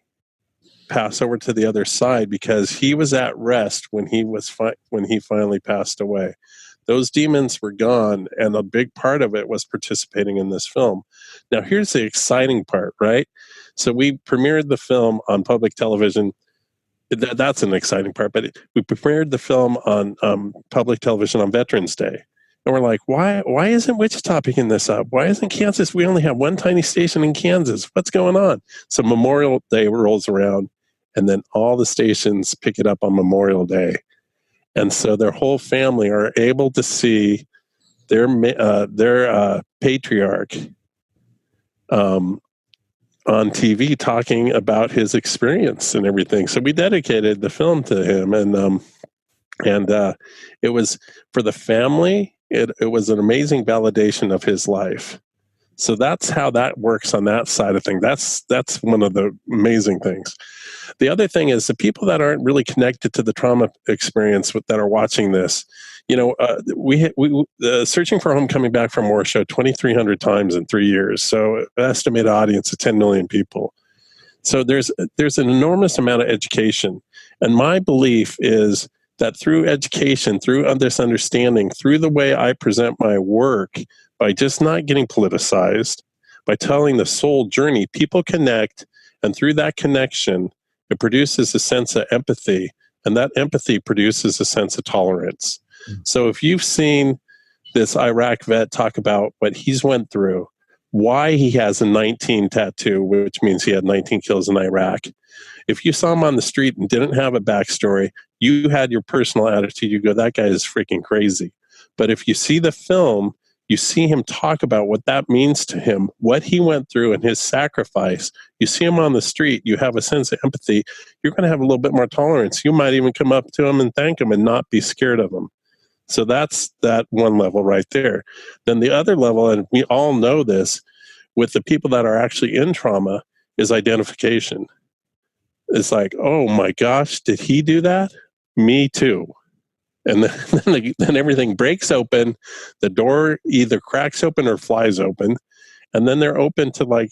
Speaker 3: pass over to the other side, because he was at rest when he finally passed away." Those demons were gone, and a big part of it was participating in this film. Now, here's the exciting part, right? So we premiered the film on public television. That's an exciting part, but we premiered the film on public television on Veterans Day. And we're like, why isn't Wichita picking this up? Why isn't Kansas? We only have one tiny station in Kansas. What's going on? So Memorial Day rolls around, and then all the stations pick it up on Memorial Day. And so their whole family are able to see their patriarch on TV talking about his experience and everything. So we dedicated the film to him, and it was, for the family, it was an amazing validation of his life. So that's how that works on that side of things. That's one of the amazing things. The other thing is the people that aren't really connected to the trauma experience that are watching this. We Searching for Home, Coming Back from War showed 2,300 times in 3 years. So an estimated audience of 10 million people. So there's an enormous amount of education. And my belief is that through education, through this understanding, through the way I present my work, by just not getting politicized, by telling the soul journey, people connect, and through that connection, it produces a sense of empathy, and that empathy produces a sense of tolerance. So if you've seen this Iraq vet talk about what he's went through, why he has a 19 tattoo, which means he had 19 kills in Iraq. If you saw him on the street and didn't have a backstory, you had your personal attitude. You go, that guy is freaking crazy. But if you see the film, You see him talk about what that means to him, what he went through and his sacrifice. You see him on the street, you have a sense of empathy. You're going to have a little bit more tolerance. You might even come up to him and thank him and not be scared of him. So that's that one level right there. Then the other level, and we all know this, with the people that are actually in trauma, is identification. It's like, oh my gosh, did he do that? Me too. And then everything breaks open. The door either cracks open or flies open. And then they're open to like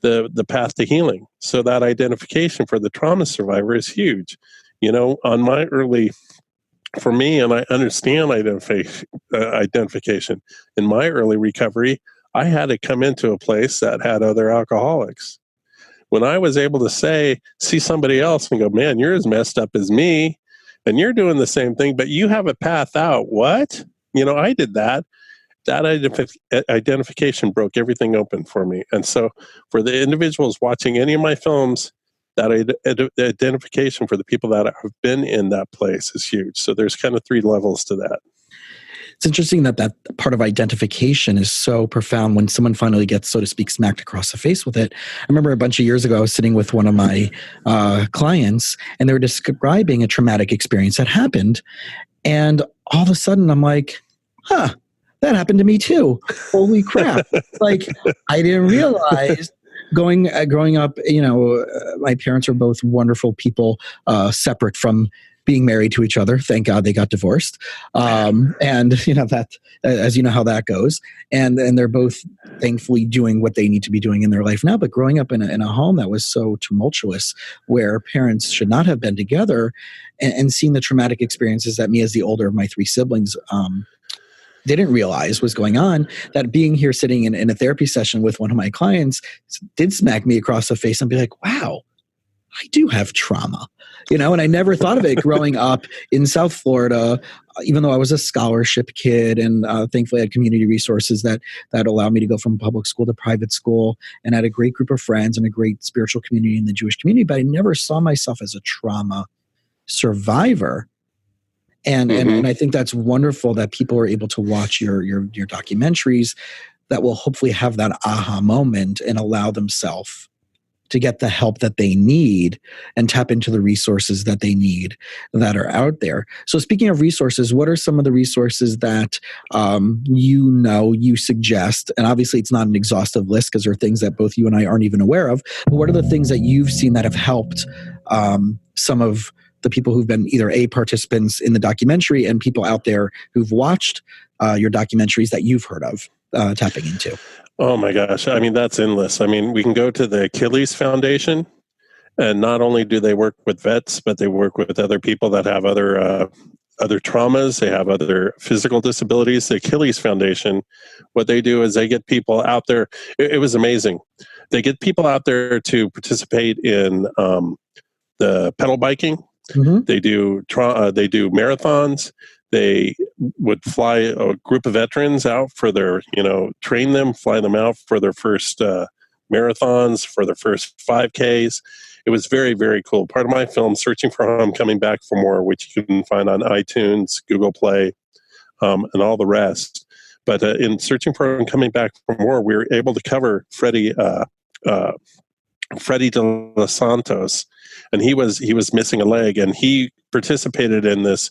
Speaker 3: the path to healing. So that identification for the trauma survivor is huge. You know, on my early, for me, and I understand identification, in my early recovery, I had to come into a place that had other alcoholics. When I was able to see somebody else and go, man, you're as messed up as me, and you're doing the same thing, but you have a path out. What? You know, I did that. That identification broke everything open for me. And so for the individuals watching any of my films, that identification for the people that have been in that place is huge. So there's kind of 3 levels to that.
Speaker 2: It's interesting that part of identification is so profound when someone finally gets, so to speak, smacked across the face with it. I remember a bunch of years ago, I was sitting with one of my clients, and they were describing a traumatic experience that happened. And all of a sudden, I'm like, that happened to me too. Holy crap. Like, I didn't realize growing up, you know, my parents are both wonderful people, separate from being married to each other. Thank God they got divorced. And you know, that, as you know how that goes. And they're both thankfully doing what they need to be doing in their life now. But growing up in a home that was so tumultuous, where parents should not have been together, and seeing the traumatic experiences that me, as the older of my 3 siblings, didn't realize was going on, that being here sitting in a therapy session with one of my clients did smack me across the face and be like, wow, I do have trauma, you know, and I never thought of it growing up in South Florida, even though I was a scholarship kid, and thankfully I had community resources that allowed me to go from public school to private school, and had a great group of friends and a great spiritual community in the Jewish community, but I never saw myself as a trauma survivor. And I think that's wonderful that people are able to watch your documentaries that will hopefully have that aha moment and allow themselves to get the help that they need and tap into the resources that they need that are out there. So speaking of resources, what are some of the resources that you suggest? And obviously it's not an exhaustive list because there are things that both you and I aren't even aware of, but what are the things that you've seen that have helped some of the people who've been either participants in the documentary and people out there who've watched your documentaries that you've heard of tapping into?
Speaker 3: Oh my gosh. I mean, that's endless. I mean, we can go to the Achilles Foundation, and not only do they work with vets, but they work with other people that have other traumas. They have other physical disabilities. The Achilles Foundation, what they do is they get people out there. It was amazing. They get people out there to participate in the pedal biking. Mm-hmm. They do marathons. They would fly a group of veterans out for their, train them, fly them out for their first marathons, for their first 5Ks. It was very, very cool. Part of my film, Searching for Home, Coming Back for More, which you can find on iTunes, Google Play, and all the rest. But in Searching for Home, Coming Back for More, we were able to cover Freddie de los Santos, and he was missing a leg, and he participated in this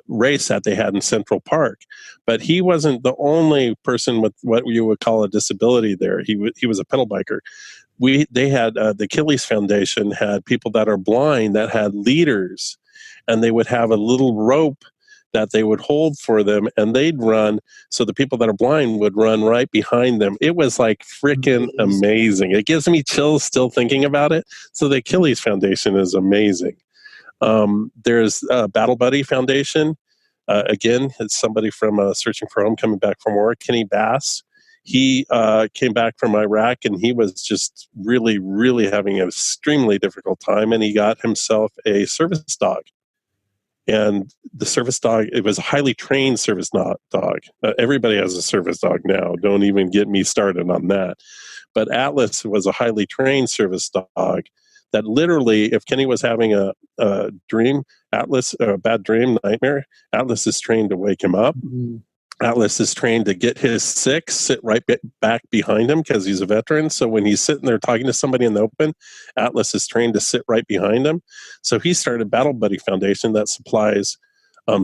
Speaker 3: race that they had in Central Park. But he wasn't the only person with what you would call a disability there. He was a pedal biker. They had the Achilles Foundation had people that are blind that had leaders, and they would have a little rope that they would hold for them, and they'd run. So the people that are blind would run right behind them. It was like freaking amazing. It gives me chills still thinking about it. So the Achilles Foundation is amazing. There's a Battle Buddy Foundation. Again, it's somebody from Searching for Home, Coming Back for More. Kenny Bass. He came back from Iraq, and he was just really, really having an extremely difficult time, and he got himself a service dog. And the service dog, it was a highly trained service dog. Everybody has a service dog now. Don't even get me started on that. But Atlas was a highly trained service dog that literally, if Kenny was having a dream, Atlas, a bad dream, nightmare, Atlas is trained to wake him up. Mm-hmm. Atlas is trained to get his six, sit right back behind him because he's a veteran. So when he's sitting there talking to somebody in the open, Atlas is trained to sit right behind him. So he started Battle Buddy Foundation that supplies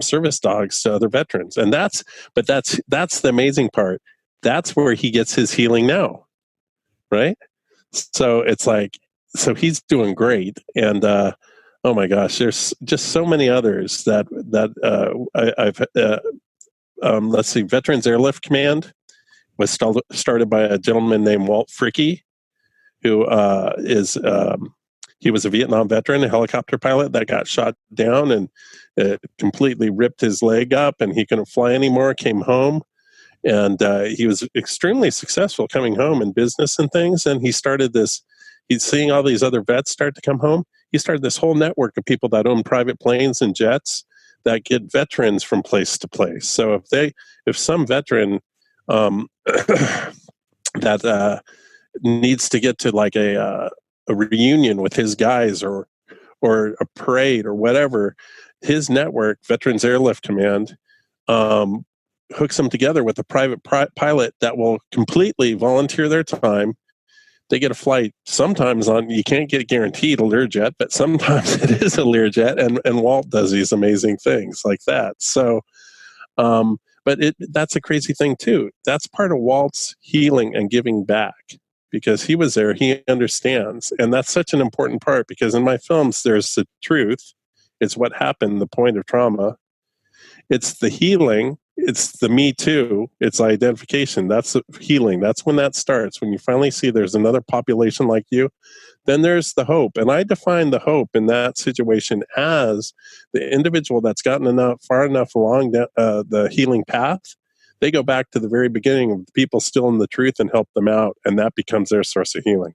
Speaker 3: service dogs to other veterans. And that's the amazing part. That's where he gets his healing now, right? So it's like, so he's doing great. And oh my gosh, there's just so many others that I've let's see, Veterans Airlift Command was started by a gentleman named Walt Fricke, who he was a Vietnam veteran, a helicopter pilot that got shot down and completely ripped his leg up, and he couldn't fly anymore, came home. And he was extremely successful coming home in business and things. And he started this, he's seeing all these other vets start to come home. He started this whole network of people that own private planes and jets that get veterans from place to place. So if some veteran that needs to get to like a reunion with his guys or a parade or whatever, his network, Veterans Airlift Command, hooks them together with a private pilot that will completely volunteer their time. They get a flight sometimes you can't get guaranteed a Learjet, but sometimes it is a Learjet, and Walt does these amazing things like that. So, but that's a crazy thing too. That's part of Walt's healing and giving back because he was there, he understands. And that's such an important part because in my films, there's the truth. It's what happened, the point of trauma. It's the healing. It's the me too. It's identification. That's the healing. That's when that starts. When you finally see there's another population like you, then there's the hope. And I define the hope in that situation as the individual that's gotten far enough along the healing path. They go back to the very beginning of the people still in the truth and help them out. And that becomes their source of healing.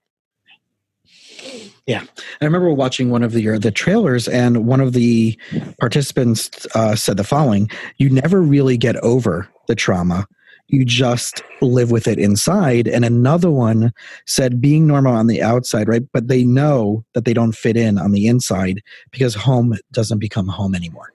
Speaker 2: Yeah. I remember watching one of the trailers, and one of the participants said the following: you never really get over the trauma. You just live with it inside. And another one said being normal on the outside, right? But they know that they don't fit in on the inside because home doesn't become home anymore.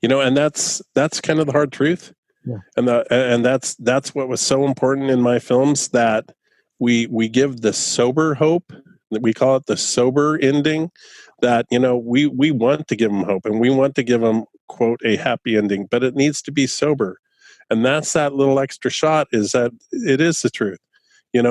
Speaker 3: And that's kind of the hard truth.
Speaker 2: Yeah.
Speaker 3: And that's what was so important in my films, that we give the sober hope. We call it the sober ending, that, we want to give them hope and we want to give them, quote, a happy ending, but it needs to be sober. And that's that little extra shot, is that it is the truth. They're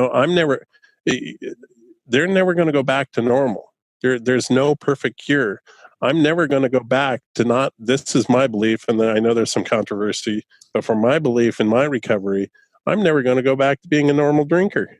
Speaker 3: never going to go back to normal. There's no perfect cure. I'm never going to go back to this is my belief. And then I know there's some controversy, but for my belief in my recovery, I'm never going to go back to being a normal drinker.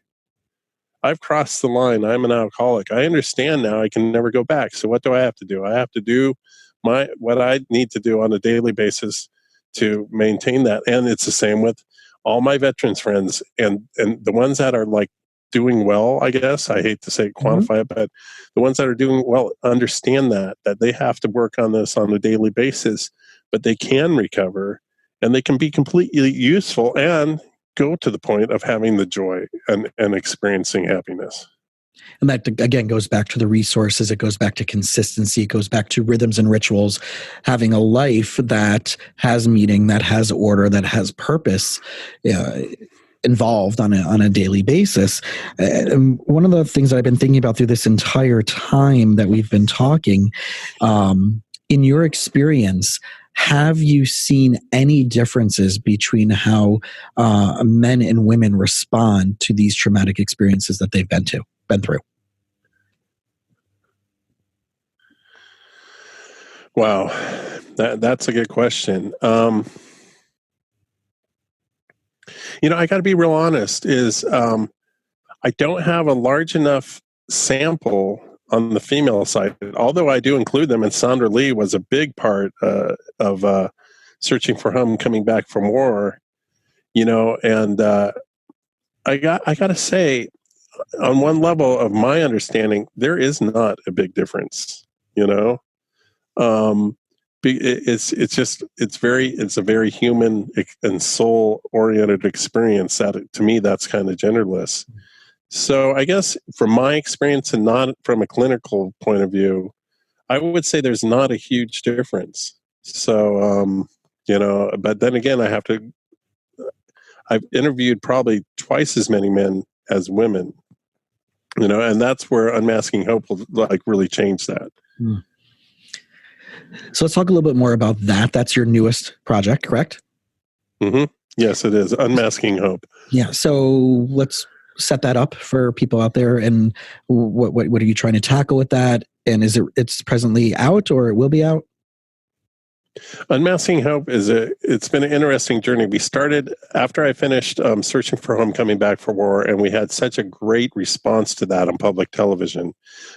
Speaker 3: I've crossed the line. I'm an alcoholic. I understand now I can never go back. So what do I have to do? I have to do what I need to do on a daily basis to maintain that. And it's the same with all my veterans friends and the ones that are like doing well, I guess. I hate to say quantify it, but the ones that are doing well understand that they have to work on this on a daily basis, but they can recover and they can be completely useful and go to the point of having the joy and experiencing happiness.
Speaker 2: And that, again, goes back to the resources. It goes back to consistency. It goes back to rhythms and rituals, having a life that has meaning, that has order, that has purpose involved on a daily basis. And one of the things that I've been thinking about through this entire time that we've been talking, in your experience, have you seen any differences between how men and women respond to these traumatic experiences that they've been through?
Speaker 3: Wow, that's a good question. I got to be real honest. I don't have a large enough sample on the female side, although I do include them, and Sandra Lee was a big part of Searching for Home, coming back from war. And I got to say, on one level of my understanding, there is not a big difference. It's a very human and soul oriented experience that, to me, that's kind of genderless. So I guess from my experience and not from a clinical point of view, I would say there's not a huge difference. So But then again, I've interviewed probably twice as many men as women, and that's where Unmasking Hope will really change that.
Speaker 2: So let's talk a little bit more about that. That's your newest project, correct?
Speaker 3: Mm-hmm. Yes, it is. Unmasking Hope.
Speaker 2: Yeah. So let's set that up for people out there. And what are you trying to tackle with that? And it's presently out, or it will be out?
Speaker 3: Unmasking Hope it's been an interesting journey. We started after I finished Searching for Home, Coming Back for War, and we had such a great response to that on public television.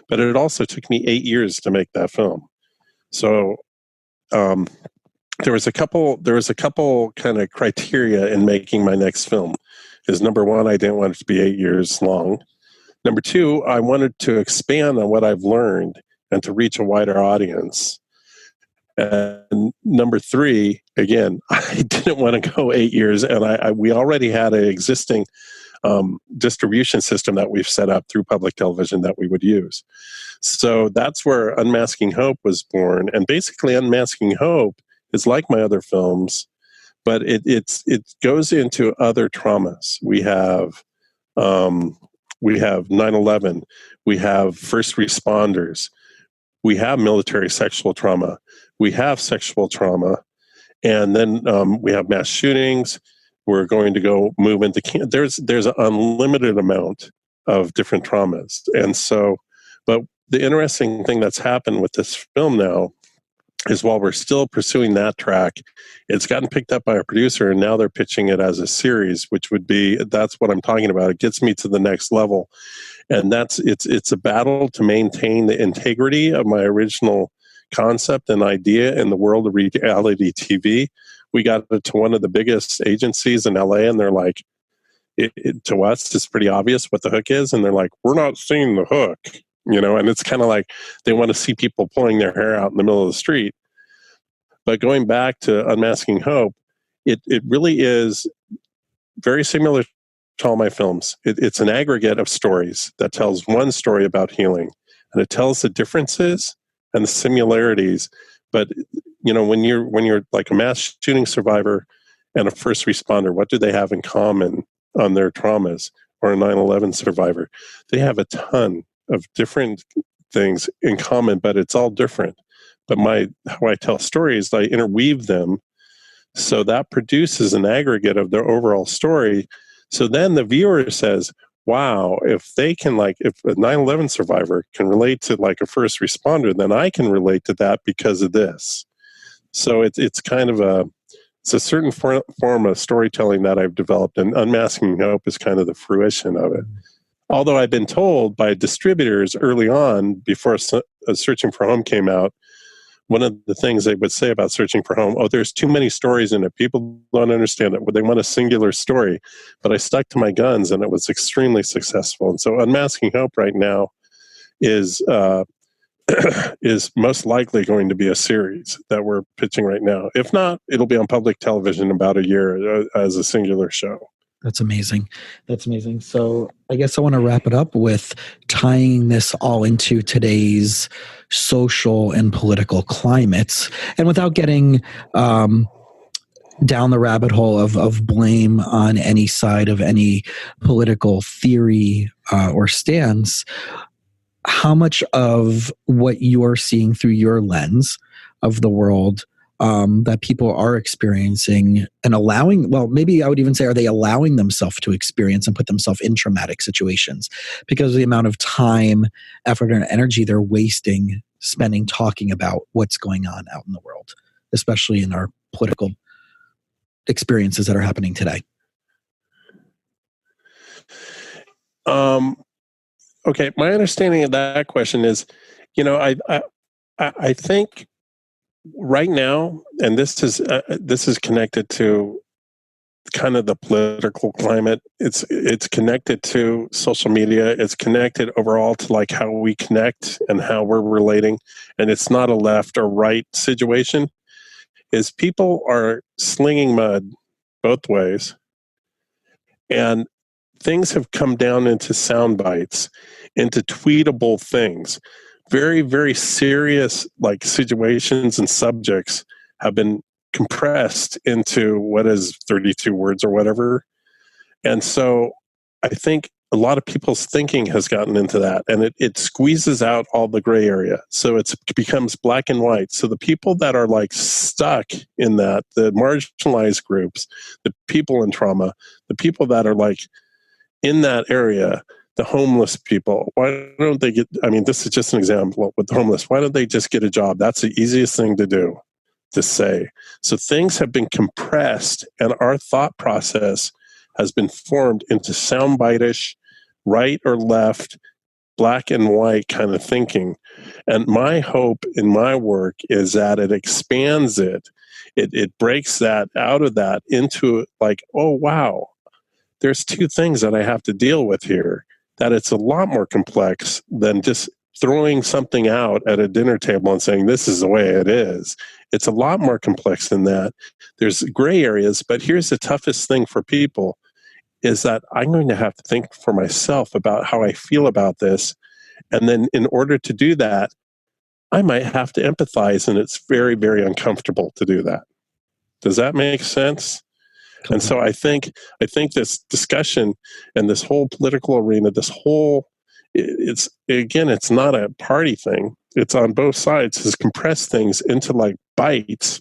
Speaker 3: But it also took me 8 years to make that film. So there was a couple kind of criteria in making my next film. Is number one, I didn't want it to be 8 years long. Number two, I wanted to expand on what I've learned and to reach a wider audience. And number three, again, I didn't want to go 8 years, and we already had an existing distribution system that we've set up through public television that we would use. So that's where Unmasking Hope was born. And basically, Unmasking Hope is like my other films, but it goes into other traumas. We have 9/11, we have first responders, we have military sexual trauma, we have sexual trauma, and then we have mass shootings. We're going to move into there's an unlimited amount of different traumas. And so, but the interesting thing that's happened with this film now is while we're still pursuing that track, it's gotten picked up by a producer, and now they're pitching it as a series, which that's what I'm talking about. It gets me to the next level. And it's a battle to maintain the integrity of my original concept and idea in the world of reality TV. We got it to one of the biggest agencies in LA, and they're like, to us, it's pretty obvious what the hook is. And they're like, we're not seeing the hook, and it's kind of like they want to see people pulling their hair out in the middle of the street. But going back to Unmasking Hope, it really is very similar to all my films. It's an aggregate of stories that tells one story about healing, and it tells the differences and the similarities. But when you're like a mass shooting survivor and a first responder, what do they have in common on their traumas? Or a 9/11 survivor, they have a ton of different things in common, but it's all different. But how I tell stories, I interweave them, so that produces an aggregate of their overall story. So then the viewer says, wow, if a 9/11 survivor can relate to like a first responder, then I can relate to that because of this. So it's kind of a certain form of storytelling that I've developed, and Unmasking Hope is kind of the fruition of it. Although I've been told by distributors early on, before Searching for Home came out, one of the things they would say about Searching for Home, there's too many stories in it. People don't understand it. They want a singular story. But I stuck to my guns, and it was extremely successful. And so Unmasking Hope right now is most likely going to be a series that we're pitching right now. If not, it'll be on public television in about a year as a singular show.
Speaker 2: That's amazing. So I guess I want to wrap it up with tying this all into today's social and political climates, and without getting down the rabbit hole of blame on any side of any political theory or stance. How much of what you're seeing through your lens of the world that people are experiencing and allowing, maybe I would even say, are they allowing themselves to experience and put themselves in traumatic situations because of the amount of time, effort, and energy they're spending talking about what's going on out in the world, especially in our political experiences that are happening today?
Speaker 3: Okay, my understanding of that question is, I think right now, and this is connected to kind of the political climate. It's connected to social media. It's connected overall to like how we connect and how we're relating. And it's not a left or right situation. Is people are slinging mud both ways, and things have come down into sound bites, into tweetable things. Very, very serious like situations and subjects have been compressed into what is 32 words or whatever. And so I think a lot of people's thinking has gotten into that, and it squeezes out all the gray area. So it becomes black and white. So the people that are like stuck in that, the marginalized groups, the people in trauma, the people that are like in that area, the homeless people, why don't they get, I mean, this is just an example with the homeless. Why don't they just get a job? That's the easiest thing to do, to say. So things have been compressed, and our thought process has been formed into soundbite-ish, right or left, black and white kind of thinking. And my hope in my work is that it expands it. It breaks that out of that into like, oh, wow, there's two things that I have to deal with here, that it's a lot more complex than just throwing something out at a dinner table and saying, this is the way it is. It's a lot more complex than that. There's gray areas, but here's the toughest thing for people is that I'm going to have to think for myself about how I feel about this. And then in order to do that, I might have to empathize, and it's very, very uncomfortable to do that. Does that make sense? Okay. And so I think this discussion and this whole political arena, it's not a party thing. It's on both sides. It's compressed things into like bites,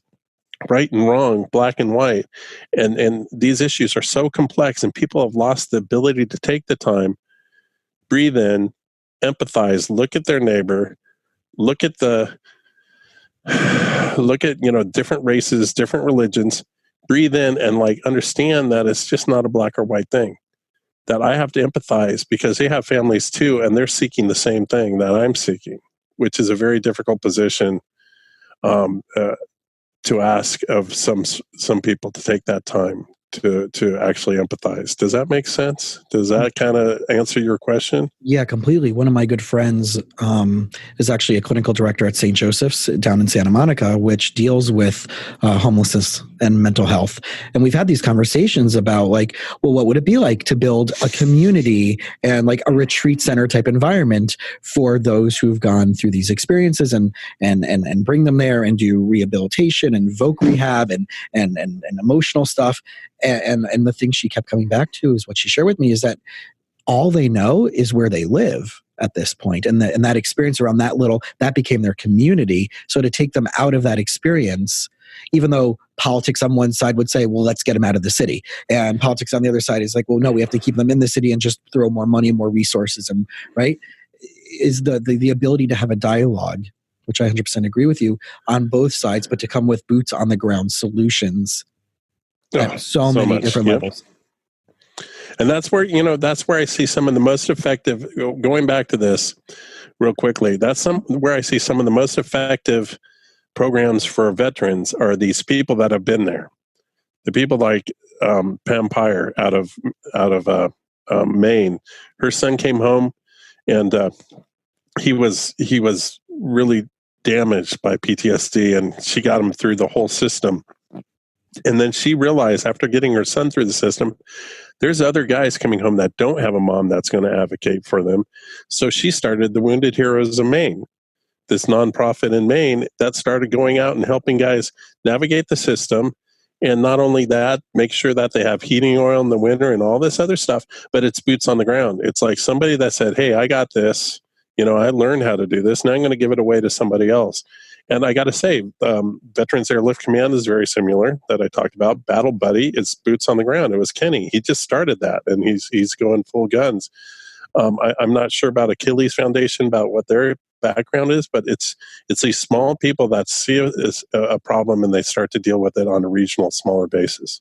Speaker 3: right and wrong, black and white. And these issues are so complex, and people have lost the ability to take the time, breathe in, empathize, look at their neighbor, look at different races, different religions, breathe in and like understand that it's just not a black or white thing. That I have to empathize because they have families too, and they're seeking the same thing that I'm seeking, which is a very difficult position to ask of some people to take that time to actually empathize. Does that make sense? Does that kind of answer your question?
Speaker 2: Yeah, completely. One of my good friends is actually a clinical director at St. Joseph's down in Santa Monica, which deals with homelessness and mental health. And we've had these conversations about like, well, what would it be like to build a community and like a retreat center type environment for those who've gone through these experiences and bring them there and do rehabilitation and voc rehab and emotional stuff. And the thing she kept coming back to is what she shared with me is that all they know is where they live at this point. And that experience around that became their community. So to take them out of that experience, even though politics on one side would say, well, let's get them out of the city. And politics on the other side is like, well, no, we have to keep them in the city and just throw more money and more resources. And right, is the ability to have a dialogue, which I 100% agree with you, on both sides, but to come with boots on the ground solutions at so many different levels.
Speaker 3: And that's where I see some of the most effective, going back to this real quickly, where I see some of the most effective programs for veterans are these people that have been there. The people like Pam Pyre out of Maine. Her son came home and he was really damaged by PTSD, and she got him through the whole system. And then she realized after getting her son through the system, there's other guys coming home that don't have a mom that's going to advocate for them. So she started the Wounded Heroes of Maine, this nonprofit in Maine that started going out and helping guys navigate the system. And not only that, make sure that they have heating oil in the winter and all this other stuff, but it's boots on the ground. It's like somebody that said, hey, I got this. I learned how to do this. Now I'm going to give it away to somebody else. And I got to say, Veterans Airlift Command is very similar that I talked about. Battle Buddy, it's boots on the ground. It was Kenny. He just started that, and he's going full guns. I'm not sure about Achilles Foundation, about what their background is, but it's these small people that see it as a problem, and they start to deal with it on a regional, smaller basis.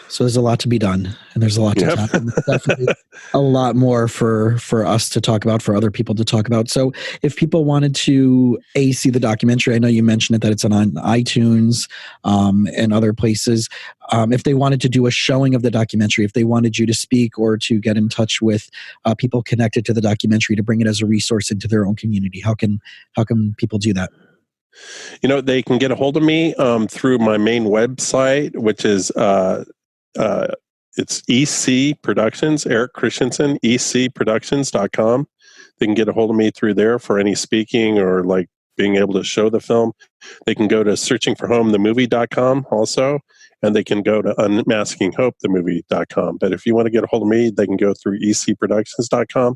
Speaker 2: So there's a lot to be done, and there's a lot to talk about. Definitely a lot more for us to talk about, for other people to talk about. So if people wanted to see the documentary, I know you mentioned it, that it's on iTunes and other places. If they wanted to do a showing of the documentary, if they wanted you to speak or to get in touch with people connected to the documentary to bring it as a resource into their own community, how can people do that?
Speaker 3: They can get a hold of me through my main website, which is it's EC Productions, Eric Christiansen, ecproductions.com. They can get a hold of me through there for any speaking or like being able to show the film. They can go to searchingforhomethemovie.com also, and they can go to unmaskinghopethemovie.com. But if you want to get a hold of me, they can go through ecproductions.com.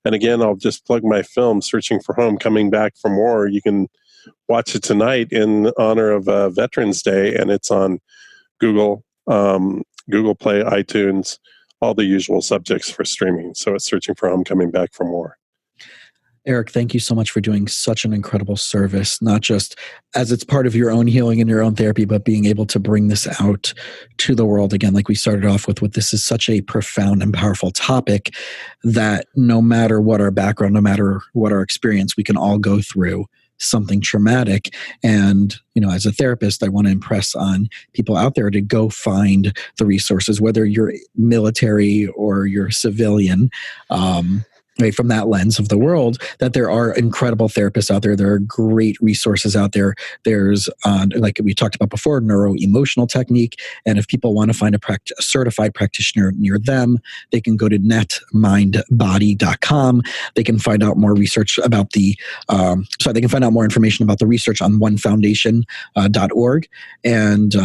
Speaker 3: And again, I'll just plug my film, Searching for Home, Coming Back from War. You can watch it tonight in honor of Veterans Day, and it's on Google, Google Play, iTunes, all the usual subjects for streaming. So it's Searching for Home, Coming Back from War.
Speaker 2: Eric, thank you so much for doing such an incredible service, not just as it's part of your own healing and your own therapy, but being able to bring this out to the world again, like we started off with this is such a profound and powerful topic that no matter what our background, no matter what our experience, we can all go through something traumatic. And, as a therapist, I want to impress on people out there to go find the resources, whether you're military or you're civilian, right, from that lens of the world, that there are incredible therapists out there. There are great resources out there. There's, like we talked about before, neuro-emotional technique. And if people want to find a certified practitioner near them, they can go to netmindbody.com. They can find out more research about they can find out more information about the research on onefoundation.org. And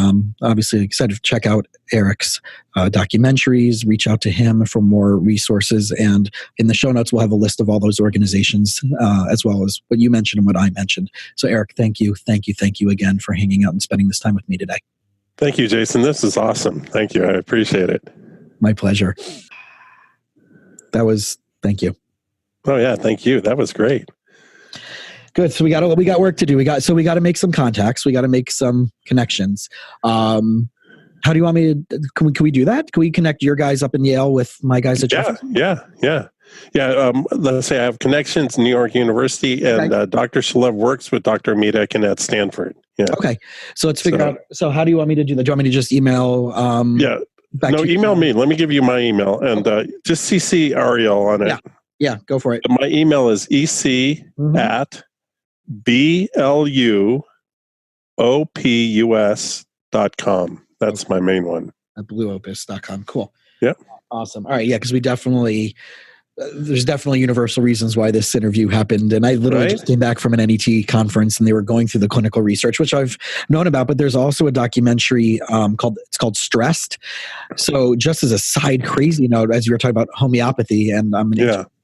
Speaker 2: obviously, like I said, check out Eric's documentaries, reach out to him for more resources. And in the show notes, we'll have a list of all those organizations, as well as what you mentioned and what I mentioned. So Eric, thank you again for hanging out and spending this time with me today.
Speaker 3: Thank you, Jason. This is awesome. Thank you. I appreciate it.
Speaker 2: My pleasure. Thank you.
Speaker 3: Oh yeah, thank you. That was great.
Speaker 2: Good. So we got work to do. We got to make some contacts. We got to make some connections. How do you want me to? Can we do that? Can we connect your guys up in Yale with my guys at Jefferson?
Speaker 3: Yeah. Let's say I have connections in New York University, and
Speaker 2: okay.
Speaker 3: Dr. Shalev works with Dr. Mitek at Stanford. Yeah.
Speaker 2: Okay. So let's figure out. So how do you want me to do that? Do you want me to just email?
Speaker 3: Email me. Let me give you my email, and just CC Ariel on it.
Speaker 2: Yeah. Go for it.
Speaker 3: My email is ec@blupus.com. That's my main one.
Speaker 2: At blueopus.com. Cool.
Speaker 3: Yep.
Speaker 2: Awesome. All right. Yeah. Because there's definitely universal reasons why this interview happened. And I literally just came back from an NET conference, and they were going through the clinical research, which I've known about, but there's also a documentary called Stressed. So just as a side crazy note, as you were talking about homeopathy, and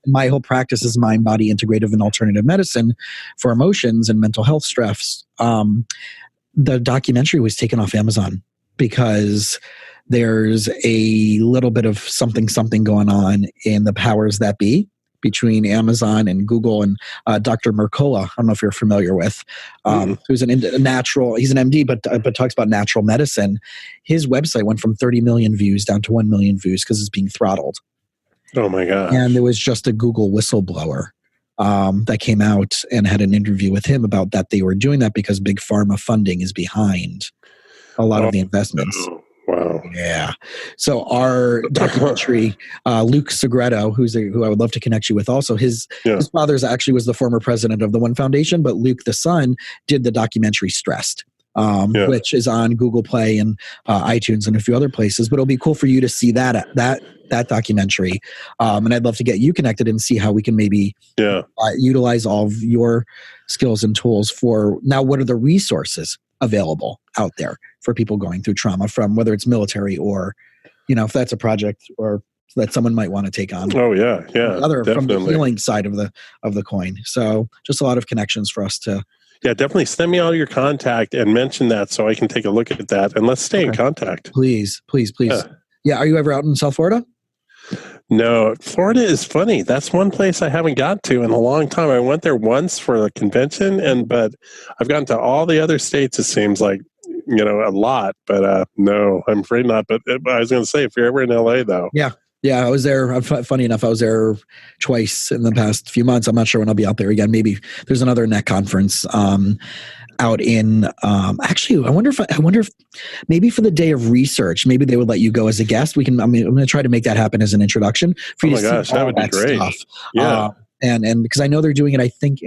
Speaker 2: my whole practice is mind, body, integrative, and alternative medicine for emotions and mental health stress. The documentary was taken off Amazon because there's a little bit of something going on in the powers that be between Amazon and Google and Dr. Mercola. I don't know if you're familiar with, who's he's an MD, but talks about natural medicine. His website went from 30 million views down to 1 million views because it's being throttled.
Speaker 3: Oh my God.
Speaker 2: And there was just a Google whistleblower that came out and had an interview with him about that. They were doing that because big pharma funding is behind a lot of the investments.
Speaker 3: Wow.
Speaker 2: Yeah. So our documentary, Luke Segreto, who I would love to connect you with also, his father actually was the former president of the One Foundation, but Luke, the son, did the documentary Stressed, which is on Google Play and iTunes and a few other places. But it'll be cool for you to see that documentary. And I'd love to get you connected and see how we can maybe utilize all of your skills and tools for now. What are the resources available out there for people going through trauma, from whether it's military or, if that's a project or that someone might want to take on.
Speaker 3: Oh yeah.
Speaker 2: From the healing side of the coin. So just a lot of connections for us to.
Speaker 3: Yeah, definitely send me all your contact and mention that so I can take a look at that, and let's stay in contact.
Speaker 2: Please. Yeah. Are you ever out in South Florida?
Speaker 3: No, Florida is funny. That's one place I haven't got to in a long time. I went there once for a convention, but I've gotten to all the other states, it seems like, a lot. But no, I'm afraid not. But I was going to say, if you're ever in LA, though.
Speaker 2: Yeah, I was there. Funny enough, I was there twice in the past few months. I'm not sure when I'll be out there again. Maybe there's another NET conference out in. Actually, I wonder if maybe for the day of research, maybe they would let you go as a guest. I'm going to try to make that happen as an introduction for you to see all
Speaker 3: that would be great.
Speaker 2: Stuff.
Speaker 3: Yeah.
Speaker 2: And because I know they're doing it, I think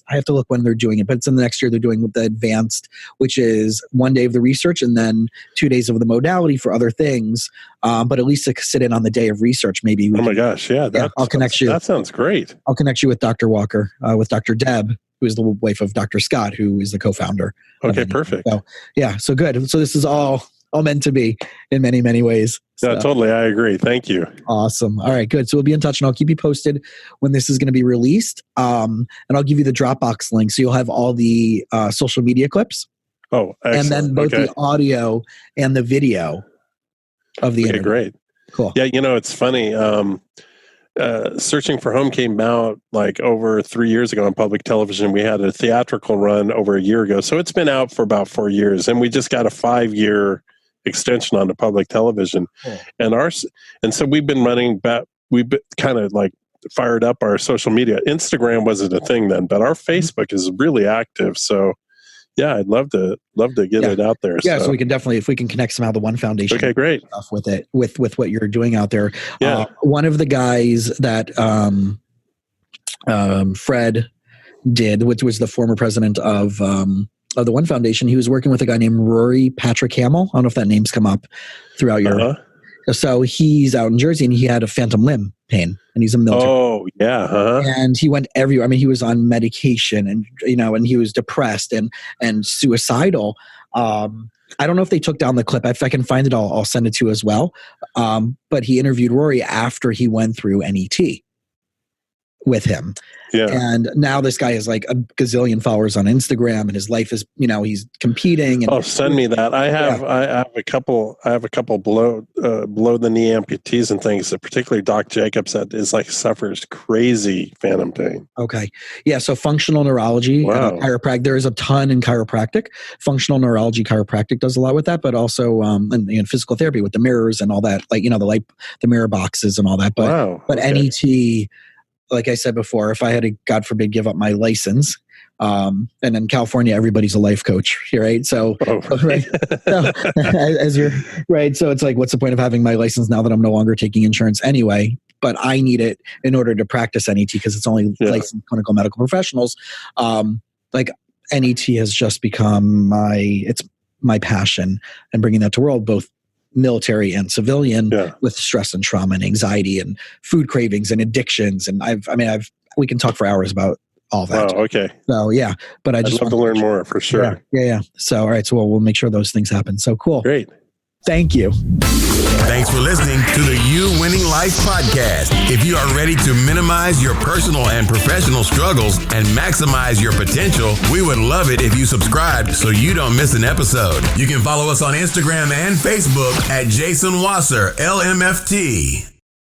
Speaker 2: I have to look when they're doing it, but it's in the next year. They're doing with the advanced, which is 1 day of the research and then 2 days of the modality for other things. But at least to sit in on the day of research, maybe.
Speaker 3: I'll connect you.
Speaker 2: That
Speaker 3: sounds great.
Speaker 2: I'll connect you with Dr. Walker, with Dr. Deb, who is the wife of Dr. Scott, who is the co-founder.
Speaker 3: Okay, perfect.
Speaker 2: So, yeah, so good. So this is all meant to be in many, many ways. So,
Speaker 3: yeah, totally. I agree. Thank you.
Speaker 2: Awesome. All right, good. So we'll be in touch, and I'll keep you posted when this is going to be released. And I'll give you the Dropbox link, so you'll have all the social media clips.
Speaker 3: Oh, excellent.
Speaker 2: And then both the audio and the video of the interview.
Speaker 3: Great.
Speaker 2: Cool.
Speaker 3: Yeah, it's funny. Searching for Home came out like over 3 years ago on public television. We had a theatrical run over a year ago. So it's been out for about 4 years, and we just got a 5-year extension on the public television.
Speaker 2: Cool.
Speaker 3: And so we've been running back. We've been kind of like fired up our social media. Instagram wasn't a thing then, but our Facebook is really active. So yeah, I'd love to get it out there.
Speaker 2: Yeah, so we can definitely, if we can connect somehow the One Foundation.
Speaker 3: Okay, great.
Speaker 2: Stuff with it, with what you're doing out there.
Speaker 3: Yeah.
Speaker 2: One of the guys that Fred did, which was the former president of the One Foundation, he was working with a guy named Rory Patrick Hamill. I don't know if that name's come up throughout your. So he's out in Jersey, and he had a phantom limb pain, and he's a military.
Speaker 3: Oh, yeah.
Speaker 2: And he went everywhere. I mean, he was on medication, and and he was depressed and suicidal. I don't know if they took down the clip. If I can find it, I'll send it to you as well. But he interviewed Rory after he went through NET with him.
Speaker 3: Yeah.
Speaker 2: And now this guy has like a gazillion followers on Instagram, and his life is, he's competing. And
Speaker 3: send me that. I have a couple below the knee amputees and things, that particularly Doc Jacobs, that is like suffers crazy phantom pain.
Speaker 2: Okay. Yeah. So functional neurology, chiropractic, there is a ton in chiropractic. Functional neurology chiropractic does a lot with that, but also and physical therapy with the mirrors and all that, like, the mirror boxes and all that. But NET, like I said before, if I had to, God forbid, give up my license, and in California, everybody's a life coach, right? So, right. So, as you're right. So it's like, what's the point of having my license now that I'm no longer taking insurance anyway? But I need it in order to practice NET, because it's only licensed clinical medical professionals. Like NET has just become my passion, and bringing that to world, both military and civilian, with stress and trauma and anxiety and food cravings and addictions. And we can talk for hours about all that.
Speaker 3: Oh, okay.
Speaker 2: So yeah, but I'd
Speaker 3: love to learn more for sure.
Speaker 2: Yeah. So, all right. So we'll make sure those things happen. So cool.
Speaker 3: Great.
Speaker 2: Thank you.
Speaker 1: Thanks for listening to the You Winning Life podcast. If you are ready to minimize your personal and professional struggles and maximize your potential, we would love it if you subscribe so you don't miss an episode. You can follow us on Instagram and Facebook at Jason Wasser, LMFT.